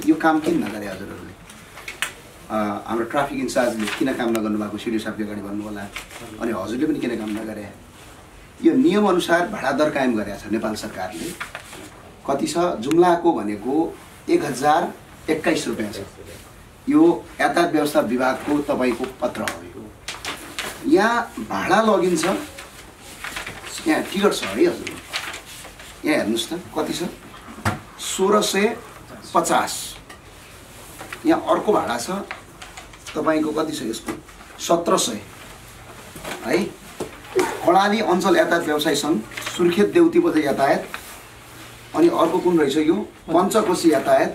यो काम किन नगरे हजुरहरूले? हाम्रो ट्राफिक इन्चार्जले किन काम नगर्नु भएको सिडिओ साहबले अगाडि भन्नु होला। अनि हजुरले पनि किन काम नगरे? यो नियम अनुसार भाडा दर कायम गरेको छ नेपाल सरकारले। कति छ? जुम्लाको भनेको 1021 रुपियाँ छ। यो यातायात व्यवस्था विभागको तपाईँको पत्र हो। यहाँ भाडा लगिन्छ, यहाँ टिकट छ है हजुर। यहाँ हेर्नुहोस् त कति छ? 1650। यहाँ अर्को भाडा छ तपाईँको कति छ यसको? 1700 है। कर्णाली अञ्चल यातायात व्यवसाय सङ्घ, सुर्खेत देउती बजार यातायात, अनि अर्को कुन रहेछ यो? पञ्चकोशी यातायात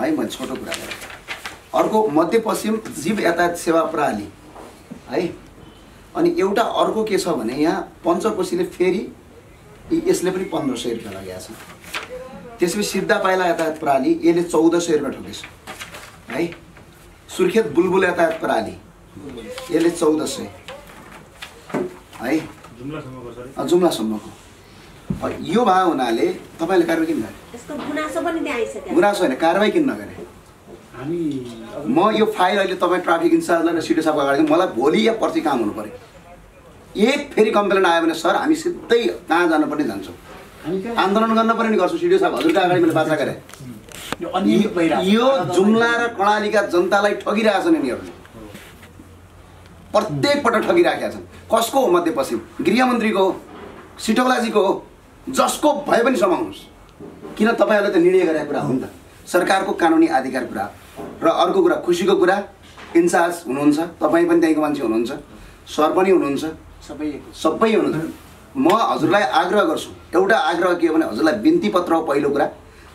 है। मैले छोटो कुरा गरेँ। अर्को मध्यपश्चिम जीव यातायात सेवा प्रणाली है। अनि एउटा अर्को के छ भने यहाँ पञ्चकोशीले फेरि यसले पनि 1500 रुपियाँ लगाएको छ। त्यसपछि सिद्धा पाइला यातायात प्रणाली यसले 1400 रुपियाँ ठोकेछ है। सुर्खेत बुलबुल यातायात प्रणाली यसले 1400 है, जुम्लासम्मको। यो भयो हुनाले तपाईँले कारवाही किन नगरे? गुनासो होइन, कारवाही किन नगरे? म यो फाइल अहिले तपाईँ ट्राफिक इन्चार्जलाई र सिडिओ साहबको अगाडि मलाई भोलि या पर्सि काम हुनु पर्यो। एक फेरि कम्प्लेन आयो भने सर हामी सिधै कहाँ जानुपर्ने जान्छौँ, आन्दोलन गर्न पर्ने नि गर्छौँ। सिडिओ साहब हजुरको अगाडि मैले बाचा गरेँ। यो जुम्ला र कर्णालीका जनतालाई ठगिरहेछन् यिनीहरूले, प्रत्येक पटक ठगिराखेका छन्। कसको हो? मध्यपश्चिम गृहमन्त्रीको हो, सिटौलाजीको हो, जसको भए पनि समाउनुहोस्। किन? तपाईँहरूले त निर्णय गरेको कुरा हो नि त, सरकारको कानुनी अधिकार कुरा। र अर्को कुरा, खुसीको कुरा, इन्चार्ज हुनुहुन्छ तपाईँ पनि, त्यहीँको मान्छे हुनुहुन्छ, सर पनि हुनुहुन्छ, सबै हुनुहुन्छ। म हजुरलाई आग्रह गर्छु, एउटा आग्रह के हो भने हजुरलाई बिन्ती पत्र हो पहिलो कुरा।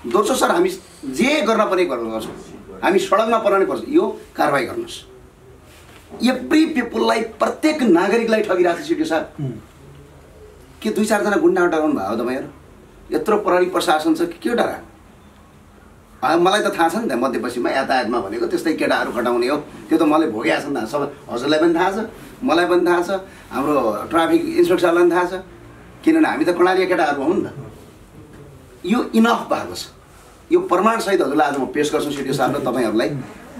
दोस्रो सर हामी जे गर्न पर्ने गर्छौँ, हामी सडकमा पर्ने पर्छ, यो कारवाही गर्नुहोस्। एभ्री पिपुललाई, प्रत्येक नागरिकलाई ठगिरहेको छ सिडिओ साहब। के 2-4 जना गुन्डा डराउनु भयो तपाईँहरू? यत्रो प्रहरी प्रशासन छ, के डरा? मलाई त थाहा छ नि त, मध्यपश्चिममा यातायातमा भनेको त्यस्तै केटाहरू खटाउने हो। त्यो त मैले भोगेको छ नि त, सबै हजुरलाई पनि थाहा छ, मलाई पनि थाहा छ, हाम्रो ट्राफिक इन्सपेक्टरलाई पनि थाहा छ। किनभने हामी त कर्णाली केटाहरू हौँ नि त। यो इनफ भएको छ। यो प्रमाणसहित हजुरलाई आज म पेस गर्छु सिडिओ साहब र तपाईँहरूलाई।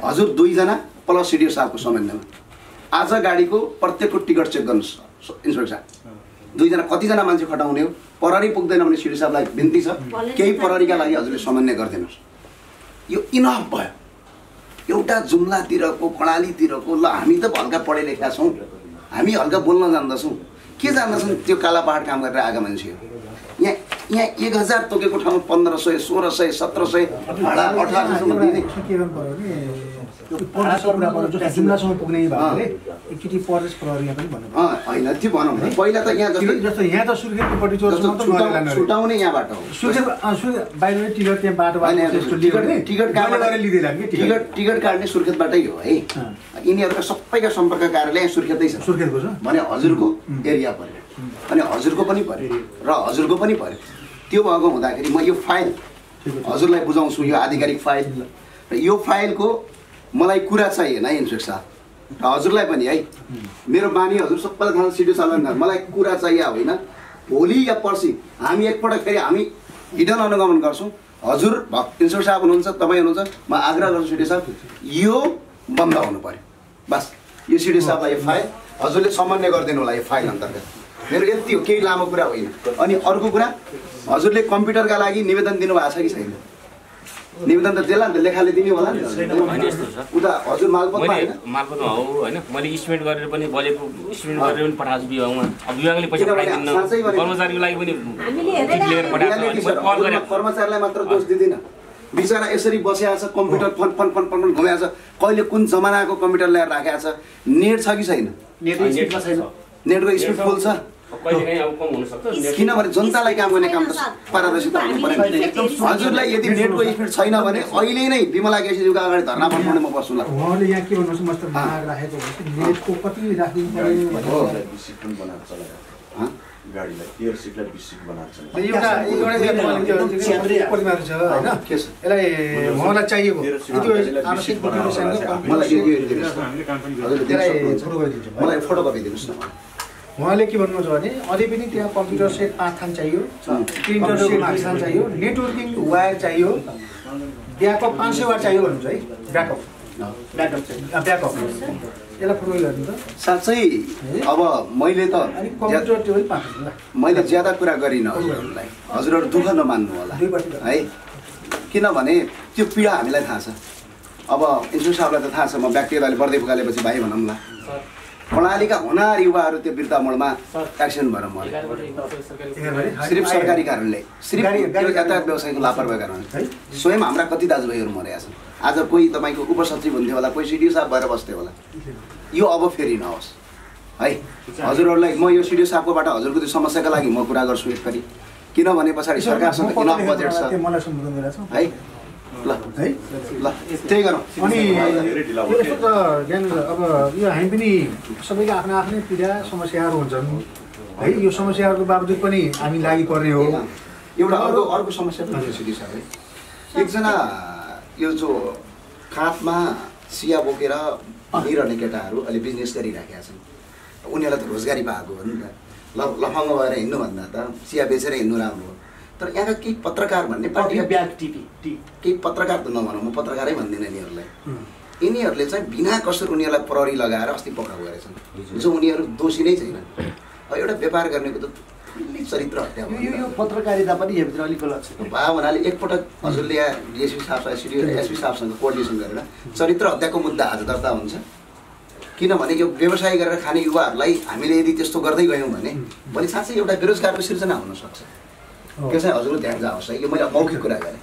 हजुर 2 जना प्लस सिडिओ साहबको समन्वयमा आज गाडीको प्रत्येकको टिकट चेक गर्नुहोस् इन्सपेक्टर साहब। 2 जना कतिजना मान्छे खटाउने हो? प्रहरी पुग्दैन भने सिडिओ साहबलाई बिन्ती छ, केही प्रहरीका लागि हजुरले समन्वय गरिदिनुहोस्। यो इनफ भयो। एउटा जुम्लातिरको कर्णालीतिरको, ल हामी त हल्का पढे लेखेका छौँ, हामी हल्का बोल्न जान्दछौँ, के जान्दछौँ? त्यो काला पहाड काम गरेर आएका मान्छे हो। यहाँ 1000 तोकेको ठाउँमा 1500, 1600, 1700 भाडा 1800सम्म दिने। जुम्लासम्म पुग्ने भएकोले एकचोटि परदेश प्रहरीलाई पनि भन्नु होइन, त्यो भनौँ न। पहिला त यहाँ जस्तो यहाँ त सुर्खेतपट्टि छुटाउने यहाँबाट हो। सुर्खेत बाहिर टिकट त्यहाँ बाटोबाट टिकट काट्ने सुर्खेतबाटै हो है। यिनीहरूका सबैका सम्पर्क कार्यालय सुर्खेतै छ। सुर्खेतको छ भने हजुरको एरिया पऱ्यो, अनि हजुरको पनि पऱ्यो र हजुरको पनि पऱ्यो। त्यो भएको हुँदाखेरि म यो फाइल हजुरलाई बुझाउँछु, यो आधिकारिक फाइल। र यो फाइलको मलाई कुरा चाहिएन है इन्सपेक्टर साहब, र हजुरलाई पनि है। मेरो बानी हजुर सबैलाई थाहा छ, सिडिओ साहबलाई मलाई कुरा चाहिए होइन। भोलि या पर्सि हामी एकपटक फेरि हामी हिडन अनुगमन गर्छौँ। हजुर इन्सपेक्टर साहब हुनुहुन्छ, तपाईँ हुनुहुन्छ, म आग्रह गर्छु सिडिओ साहब यो बन्द हुनु पर्यो। बस यो सिडिओ साहबलाई यो फाइल हजुरले समन्वय गरिदिनु होला यो फाइल अन्तर्गत। मेरो यति हो, केही लामो कुरा होइन। अनि अर्को कुरा, हजुरले कम्प्युटरका लागि निवेदन दिनुभएको छ कि छैन? निवेदन त देला नि त, लेखाले दिने होला नि। उता हजुर मालपोतमा हो होइन, मैले इस्टिमेट गरेर पनि बोलेको, इस्टिमेट गरेर पनि पठाएको विभागमा। अब विभागले पैसा पठाइदिन्न, कर्मचारीको लागि पनि कर्मचारीलाई मात्र दोष दिँदिन। बिचरा यसरी बसेको छ, कम्प्युटर फन फन फन फन घुमेको छ। कहिले कुन जमानाको कम्प्युटर ल्याएर राखेको छ? नेट छ कि छैन? नेटको स्पिड फुल छ। किनभने जनतालाई काम गर्ने काम त पारदर्शिता हुनु पर्यो। हजुरलाई यदि नेटको स्पिड छैन भने अहिले नै विमला केसीज्यूको अगाडि धर्ना बस्नु म बस्छु ल। उहाँले यहाँ के भन्नुहोस्, मस्त माग राखेको हो नेटको कति राखिदिनु पर्यो गाडीलाई 13 सिटलाई 20 सिट बनाएको छ। एउटा प्रतिमाहरू छ होइन, यसलाई उहाँलाई चाहिएको आवश्यक मलाई फोटोकपी दिनुहोस् न। उहाँले के भन्नुहुन्छ भने अझै पनि त्यहाँ कम्प्युटर सेट 5 थान चाहियो, प्रिन्टर सेट 5 थान चाहियो, नेटवर्किङ वायर चाहियो, ब्याकअप 500 वाट चाहियो भन्नुहुन्छ है। ब्याकअप यसलाई फोटो गर्नु त साँच्चै अब मैले त कम्प्युटर टेबल 5 ल मैले ज्यादा कुरा गरिनँ हजुरहरूलाई, हजुरहरू दुःख नमान्नु होला है, किनभने त्यो पीडा हामीलाई थाहा छ। अब इन्स्पेक्टर साहबलाई त थाहा छ, म व्यक्तिगतले बढ्दै फुकालेपछि भाइ भनौँला, प्रणालीका हुनार युवाहरू त्यो बिर्ता मोडमा एक्सिडेन्ट भएर मरे, सिर्फ सरकारी कारणले, सिर्फ यातायात व्यवसायको लापरवाही कारण। स्वयं हाम्रा कति दाजुभाइहरू मरेका छन्। आज कोही तपाईँको उपसचिव हुन्थ्यो होला, कोही सिडिओ साहब भएर बस्थ्यो होला। यो अब फेरि नहोस् है। हजुरहरूलाई म यो सिडिओ साहबकोबाट हजुरको त्यो समस्याका लागि म कुरा गर्छु एक फेरि, किनभने पछाडि सरकारसँग इनफ बजेट छ है। ल है ल त्यही गरौँ। अनि यस्तो त ज्ञान अब यो हामी पनि सबैको आफ्नो आफ्नै पीडा समस्याहरू हुन्छन् है। यो समस्याहरूको बावजुद पनि हामी लागि पर्ने हो। एउटा अर्को समस्या पनि छ सिडी साहब है। एकजना यो जो काठमा सिया बोकेर हिँडिरहने केटाहरू अहिले बिजनेस गरिराखेका छन्, उनीहरूलाई त रोजगारी पाएको हो नि त। लफङ्ग भएर हिँड्नु भन्दा त सिया बेचेर हिँड्नु राम्रो हो। तर यहाँका केही पत्रकार भन्ने पार्टीका केही पत्रकार त नभनौँ, म पत्रकारै भन्दिनँ यिनीहरूलाई। यिनीहरूले चाहिँ बिना कसुर उनीहरूलाई प्रहरी लगाएर अस्ति पक्राउ गरेछन्, जो उनीहरू दोषी नै छैनन्। एउटा व्यापार गर्नेको त चरित्र हत्या हो। यो पत्रकारिता पनि यहाँभित्र अलिक गलत छ। भयो भन्नाले एकपटक हजुरले यहाँ डिएसपी साहब एसपी साहबसँग कोअर्डिनेसन गरेर चरित्र हत्याको मुद्दा आज दर्ता हुन्छ। किनभने यो व्यवसाय गरेर खाने युवाहरूलाई हामीले यदि त्यस्तो गर्दै गयौँ भने भोलि साँच्चै एउटा बेरोजगारको सिर्जना हुनसक्छ। त्यो चाहिँ हजुरको ध्यान जाओस् है। यो मैले मौखिक कुरा गरेँ।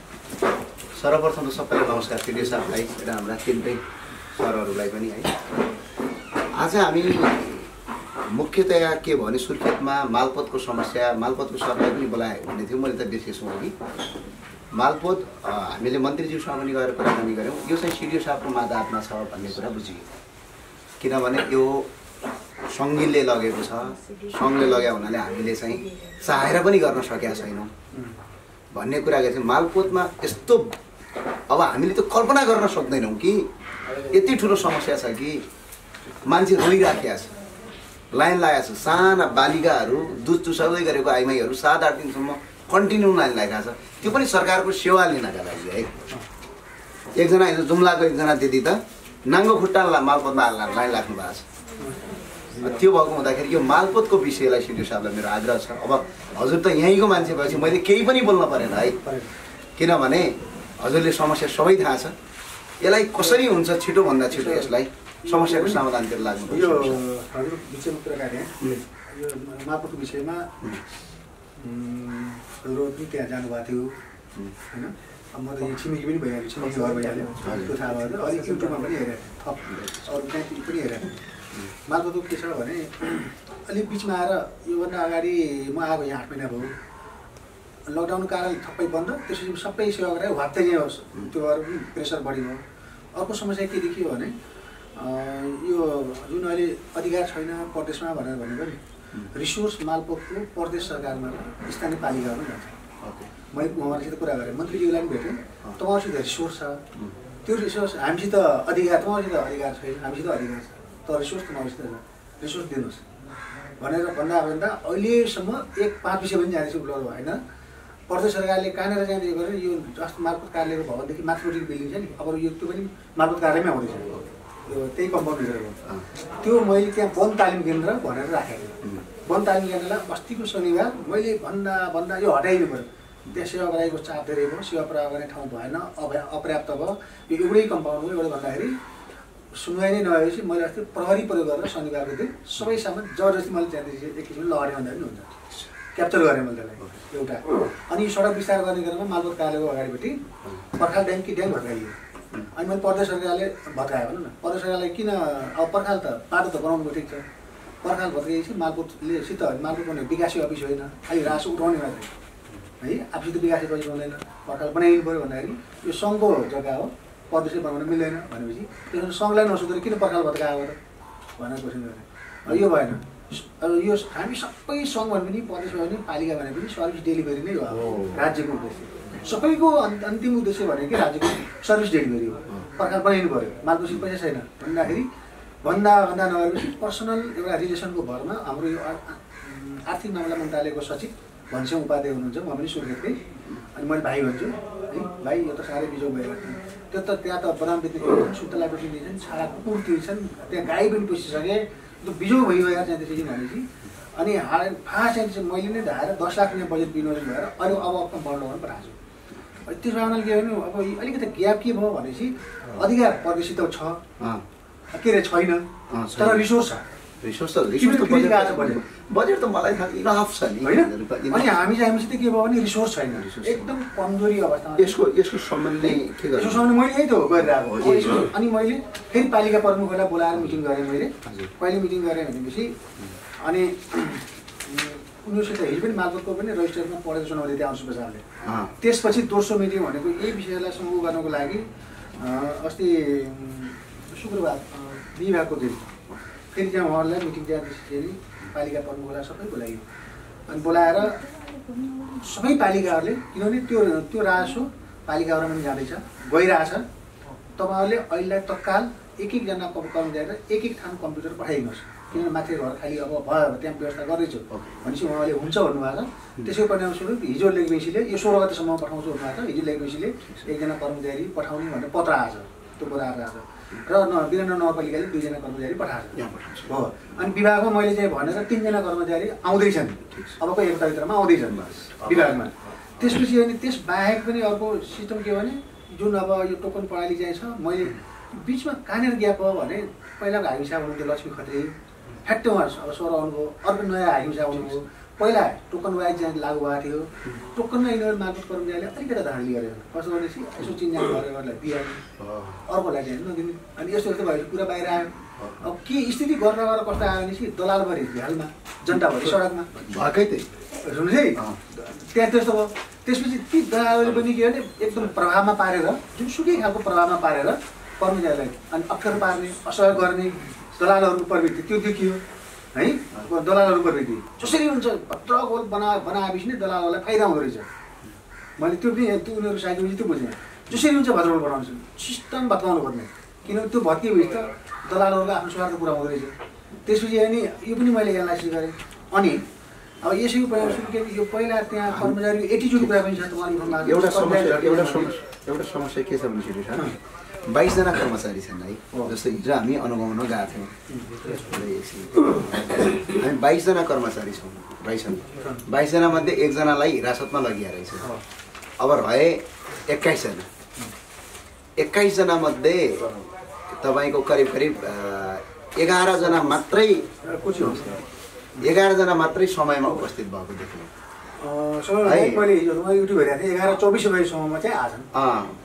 सर्वप्रथम त सबैलाई नमस्कार, सिडिओ साहबलाई र हाम्रा तिनटै सरहरूलाई पनि है। आज हामी मुख्यतया के भने सुर्खेतमा मालपोतको समस्या, मालपोतको सरलाई पनि बोलायो भन्ने थियो, मैले त बिर्सेछु अघि। मालपोत हामीले मन्त्रीज्यूसँग पनि गएर कुराकानी गऱ्यौँ। यो चाहिँ सिडिओ साहबको मादातमा छ भन्ने कुरा बुझियो, किनभने यो सङ्घले लगेको छ। सङ्घले लग्यो हुनाले हामीले चाहिँ चाहेर पनि गर्न सकेका छैनौँ भन्ने कुरा गरेको थियो। मालपोतमा यस्तो अब हामीले त कल्पना गर्न सक्दैनौँ कि यति ठुलो समस्या छ कि मान्छे रोइराखेका छ, लाइन लागेको छ। साना बालिकाहरू दुध चुसाउँदै गरेको आइमाईहरू 7-8 दिनसम्म कन्टिन्यू लाइन लागेको छ, त्यो पनि सरकारको सेवा लिनका लागि है। एकजना हिजो जुम्लाको एकजना दिदी त नाङ्गो खुट्टा मालपोतमा लाइन लाग्नु भएको छ। त्यो भएको हुँदाखेरि यो मालपोतको विषयलाई सिडिओ साहबलाई मेरो आग्रह छ। अब हजुर त यहीँको मान्छे भएपछि मैले केही पनि बोल्न परेन है, किनभने हजुरले समस्या सबै थाहा छ। यसलाई कसरी हुन्छ छिटोभन्दा छिटो यसलाई समस्याको समाधानतिर लाग्नुपर्छ। यो हजुर विषयमा कुराकानी यो मालपोतको विषयमा हजुर पनि त्यहाँ जानुभएको थियो होइन। अब म त यो छिमेकी पनि भइहाल्यो, छिमेकी घर भइहाल्यो, त्यो थाहा भएर अलिक युट्युबमा पनि हेरेँ, थप अरू त्यहाँ पनि हेरेँ। मालपोतको के छ भने अलिक बिचमा आएर योभन्दा अगाडि म आएको यहाँ 8 महिना भयो, लकडाउनको कारण थप्पै बन्द, त्यसपछि सबै सेवा गरेर वात्तै यहाँ त्यो भएर पनि प्रेसर बढिनु। अर्को समस्या के देखियो भने यो जुन अहिले अधिकार छैन प्रदेशमा भनेर भनेको नि, रिसोर्स मालपोतको प्रदेश सरकारमा स्थानीय पालिकामा जान्छ। मैले उहाँहरूसित कुरा गरेँ, मन्त्रीज्यूलाई पनि भेटेँ, तपाईँहरूसित रिसोर्स छ, त्यो रिसोर्स हामीसित अधिकार, तपाईँहरूसित अधिकार छैन, हामीसित अधिकार छ, तर रिसोर्स तपाईँहरूसित छ, रिसोर्स दिनुहोस् भनेर भन्दा अहिलेसम्म 1-5 विषय पनि जाँदैछ उपलब्ध भएन। प्रदेश सरकारले कहाँनिर जाँदै गरेर यो जस्तो मालपोत कार्यालयको भवनदेखि माथिल्लोटिको बिल्डिङ छ नि, अब यो त्यो पनि मालपोत कार्यालयमै आउँदैछ, यो त्यही कम्पाउन्ड भित्रको। त्यो मैले त्यहाँ वन तालिम केन्द्र भनेर राखेको थिएँ। वन तालिम केन्द्रलाई अस्तिको शनिबार मैले भन्दा यो हटाइनु पऱ्यो, त्यहाँ सेवा गराएको चाप धेरै भयो, सेवा प्रयोग गर्ने ठाउँ भएन, अपर्याप्त भयो, यो एउटै कम्पाउन्ड हो। एउटा भन्दाखेरि सुनवाई नै नभएपछि मैले अस्ति प्रहरी प्रयोग गरेर शनिबारको दिन सबै सामान जबरजस्ती मैले त्यहाँदेखि एक किसिमले लहरे भन्दा पनि हुन्छ, क्याप्चर गरेँ मैले त्यसलाई एउटा। अनि सडक विस्तार गर्ने क्रममा मालपोत कार्यालयको अगाडिपट्टि पर्खाल ड्याम कि ड्याम भत्काइयो। अनि मैले प्रदेश सरकारले भत्कायो भनौँ न, प्रदेश सरकारले किन अब पर्खाल त बाटो त बनाउनुको ठिक छ, पर्खाल भत्काएपछि मालपोतले सित मालपोत बनाउने विकासी अफिस होइन, खालि रासो उठाउने मात्रै है, आफूसित विकासी अफिस बनाउँदैन, पर्खाल बनाइनु पऱ्यो भन्दाखेरि यो सङ्घको जग्गा हो, प्रदेशले बनाउन मिल्दैन भनेपछि त्यसो सङ्घलाई नसोधेर किन पर्खाल भत्कायो त भनेर क्वेसन गरेँ। यो भएन। यो हामी सबै सङ्घ भने पनि प्रदेश भने पनि पालिका भने पनि सर्भिस डेलिभरी नै हो राज्यको उद्देश्य सबैको अन्तिम उद्देश्य भनेको राज्यको सर्भिस डेलिभरी हो प्रकार बनाइनु पऱ्यो मालपोसी पैसा छैन भन्दाखेरि भन्दा नभएपछि पर्सनल एउटा रिलेसनको भरमा हाम्रो यो आर्थिक मामला मन्त्रालयको सचिव घनश्याम उपाध्याय हुनुहुन्छ म पनि सुर्खेतकै अनि मैले भाइ भन्छु है भाइ यो त साह्रै बिजोग भएर त्यो त त्यहाँ त बदाम बेच्ने सुन्तला बेच्ने दिन्छन् छाडा कुकुर तिर्छन् त्यहाँ गाई पनि पसिसके त्यो बिजोग भइगयो यार त्यहाँ त्यसरी भनेपछि अनि फास्ट चाहिँ मैले नै ढाएर 10 लाख रुपियाँ बजेट विनियोजन भएर अहिले अब बढ्नु भने पठाएको छु त्यस भावनाले के भने अब अलिकति ग्याप के भयो भनेपछि अधिकार प्रदेशित छ के अरे छैन तर रिसोर्स छ बजेट त मलाई थाहा इनफ छ नि हैन अनि हामीसित के भयो भने रिसोर्स छैन एकदम कमजोरी अवस्थामा यसको सम्बन्धले के गर्नु यसको सम्बन्ध मैले यही त हो गरिरहेको अनि मैले फेरि पालिका प्रमुखलाई बोलाएर मिटिङ गरेँ मैले कहिले मिटिङ गरेँ भनेपछि अनि उनीहरूसित हिजो पनि मालपोतको पनि रजिस्टरमा पढेको सुनाउँदै थियो अंशु प्रसादले त्यसपछि दोस्रो मिटिङ भनेको यही विषयलाई सम्बोधन गर्नको लागि अस्ति शुक्रबार बिहिबारको दिन फेरि त्यहाँ उहाँहरूलाई मिटिङ त्यहाँदेखि पालिका प्रमुखलाई सबै बोलाइयो अनि बोलाएर सबै पालिकाहरूले किनभने त्यो राजस्व पालिकाहरूमा पनि जाँदैछ गइरहेछ तपाईँहरूले अहिले तत्काल एक एकजना कर्मचारीलाई एक ठाउँ कम्प्युटर पठाइदिनुहोस् किनभने माथि घर खालि अब भयो त्यहाँ व्यवस्था गर्दैछु भनेपछि उहाँले हुन्छ भन्नुभएको छ त्यसको परिणामस्वरूप हिजो लेखबेसीले यो 16 गतेसम्म पठाउँछु भन्नुभएको छ हिजो लेखबेसीले एकजना कर्मचारी पठाउने भनेर पत्र आएछ त्यो बोलाएर आएछ र विराट नगरपालिकाले 2 जना कर्मचारी पठाएको हो अनि विभागमा मैले चाहिँ भनेर 3 जना कर्मचारी आउँदैछन् अबको एक हप्ताभित्रमा आउँदैछन् विभागमा त्यसपछि अनि त्यस बाहेक पनि अर्को सिस्टम के भने जुन अब यो टोकन प्रणाली चाहिँ छ मैले बिचमा कहाँनिर ग्याप हो भने पहिलाको हाकिम साहब हुनुहुन्थ्यो लक्ष्मी खत्री फ्याक्टै उहाँ अब स्वर आउनुभयो अर्को नयाँ हाकिम साहब आउनुभयो पहिला टोकन वाइज चाहिँ लागु भएको थियो टोकनमा यिनीहरू मालपोत कर्मचारीले अलिकति धाँडी गरेर कसो भनेपछि यसो चिन्जान गरेर दियो अर्कोलाई चाहिँ नदिने अनि यस्तो यस्तो भएपछि कुरा बाहिर आयो अब के स्थिति गरेर कस्तो आयो भनेपछि दलालभरि झ्यालमा जनताभरि सडकमा भएकै त्यही सुन्नुहोस् है त्यहाँ त्यस्तो भयो त्यसपछि ती दलालले पनि के भने एकदम प्रभावमा पारेर जुनसुकै खालको प्रभावमा पारेर कर्मचारीलाई अनि अप्ठ्यारो पार्ने असहयोग गर्ने दलालहरूको प्रवृत्ति त्यो देखियो है दलालहरूको प्रवृत्ति जसरी हुन्छ भद्रगोल बनाएपछि नै दलालहरूलाई फाइदा हुँदो रहेछ मैले त्यो उनीहरू साइकल त्यो बुझेँ जसरी हुन्छ भद्रगोल बनाउँछु सिस्टम भत्काउनु पर्ने किनभने त्यो भत्किएपछि त दलालहरूलाई आफ्नो स्वार्थ पुरा हुँदो रहेछ त्यसपछि अनि यो पनि मैले एनालाइसिस गरेँ अनि अब यसैको परिणामस्वरूप के यो पहिला त्यहाँ कर्मचारीको एटिच्युड कुरा पनि छ तपाईँको एउटा समस्या के छ भने सुरु छ 22 जना कर्मचारी छन् है जस्तो हिजो हामी अनुगमन गएको थियौँ हामी 22 जना कर्मचारी छौँ रहेछन् 22 जना मध्ये 1 जनालाई हिरासतमा लगिया रहेछ अब रहे 21 जना 21 जना मध्ये तपाईँको करिब 11 जना मात्रै 11 जना मात्रै समयमा उपस्थित भएको देख्नु मैले युट्युब हेरेको थिएँ 11:24 बजीसम्ममा चाहिँ आछन्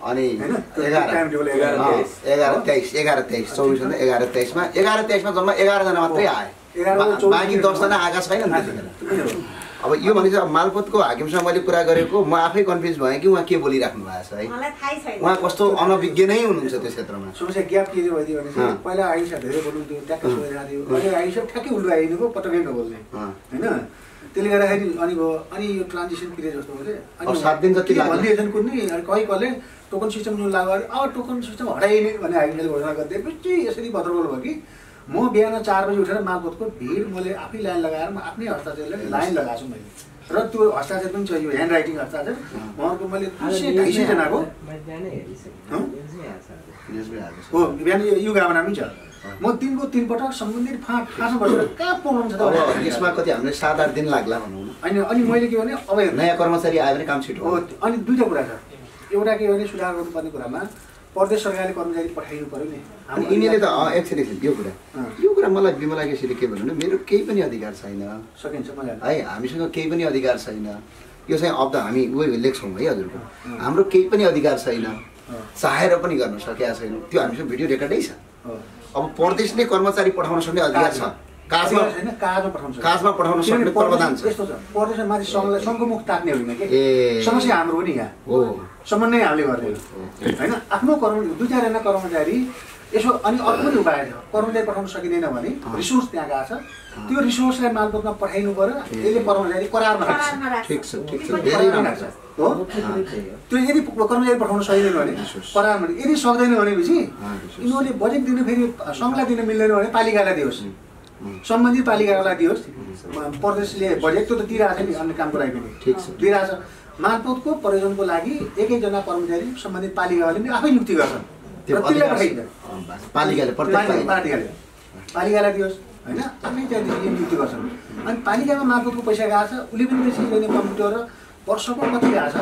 अनि 11:23 मा जम्मा 11 जना मात्रै आए बाँकी 10 जना आएका छैनन् त्यतिखेर अब यो भनेपछि अब मालपोतको हाकिमसँग मैले कुरा गरेको म आफै कन्फ्युज भएँ कि उहाँ के बोलिराख्नु भएको छ है उहाँ कस्तो अनभिज्ञ नै हुनुहुन्छ त्यो क्षेत्रमा समस्या ग्याप के भइदियो भने पहिला आइसा धेरै बोल्नुहुन्थ्यो ट्याक्क सोधिरहेको थियो अहिले आइसा ठ्याक्कै उल्टो आइदिएको पटक्कै नबोल्ने होइन त्यसले गर्दाखेरि अनि यो ट्रान्जिसन पिरियड जस्तो हो अनि 7 दिन जति लाग्यो भनिदिएछन् कुनै अनि कहिले टोकन सिस्टम जुन लागु गरे अब टोकन सिस्टम हटाइने भने हाकिमले घोषणा गरिदिएपछि यसरी भद्रगोल भयो कि म बिहान 4 बजी उठेर मालपोतको भिड मैले आफै लाइन लगाएर म आफ्नै हस्ताक्षरले लाइन लगाएको छु मैले र त्यो हस्ताक्षर पनि छ यो ह्यान्ड राइटिङ हस्ताक्षर उहाँको मैले 250 जनाको हो बिहान यो गावना पनि छ म दिनको 3 पटक सम्बन्धित फाँसमा बसेर कहाँ प्रब्लम छ त यसमा कति हामीले 7-8 दिन लाग्ला भनौँ न अनि मैले के भने अब नयाँ कर्मचारी आयो भने काम छिटो हो अनि दुईटा कुरा छ एउटा के भने सुधार गर्नुपर्ने कुरामा प्रदेश सरकारले कर्मचारी पठाइनु पर्यो नि अनि यिनीले त एकछिन यो कुरा मलाई विमला केसीले के भन्नु मेरो केही पनि अधिकार छैन सकिन्छ मलाई है हामीसँग केही पनि अधिकार छैन यो चाहिँ अब त हामी उयो लेख्छौँ है हजुरको हाम्रो केही पनि अधिकार छैन चाहेर पनि गर्न सकेका छैन त्यो हामीसँग भिडियो रेकर्डै छ अब प्रदेशले कर्मचारी पठाउन सक्ने अधिकार छ काजमा पठाउन सक्ने प्रावधान छ यस्तो छ प्रदेशमा माथि सङ्घको मुख ताक्ने होइन के समस्या हाम्रो हो नि यहाँ हो सम्बन्ध नै हामीले गर्ने होइन आफ्नो दुई चारजना कर्मचारी यसो अनि अर्को पनि उपाय छ कर्मचारी पठाउन सकिँदैन भने रिसोर्स त्यहाँ गएको छ त्यो रिसोर्सलाई मालपोतमा पठाइनु पर्यो यसले कर्मचारी करारमा राख्छ ठिक छ धेरै राम्रो हो त्यो यदि कर्मचारी पठाउन सकिँदैन भने करारमा यदि सक्दैन भनेपछि यिनीहरूले बजेट दिनु फेरि सङ्घलाई दिन मिल्दैन भने पालिकालाई दियोस् सम्बन्धित पालिकालाई दियोस् प्रदेशले बजेट त्यो त दिइरहेछ नि अन्य कामको लागि पनि ठिक छ दिइरहेछ मालपोतको प्रयोजनको लागि एकैजना कर्मचारी सम्बन्धित पालिकाले पनि आफै नियुक्ति गर्छन् पालिकालाई दियोस् होइन आफै त्यहाँदेखि नियुक्ति गर्छन् अनि पालिकामा मालपोतको पैसा गएको छ उसले पनि बेसी गर्ने कम्प्युटर वर्षको कति गएको छ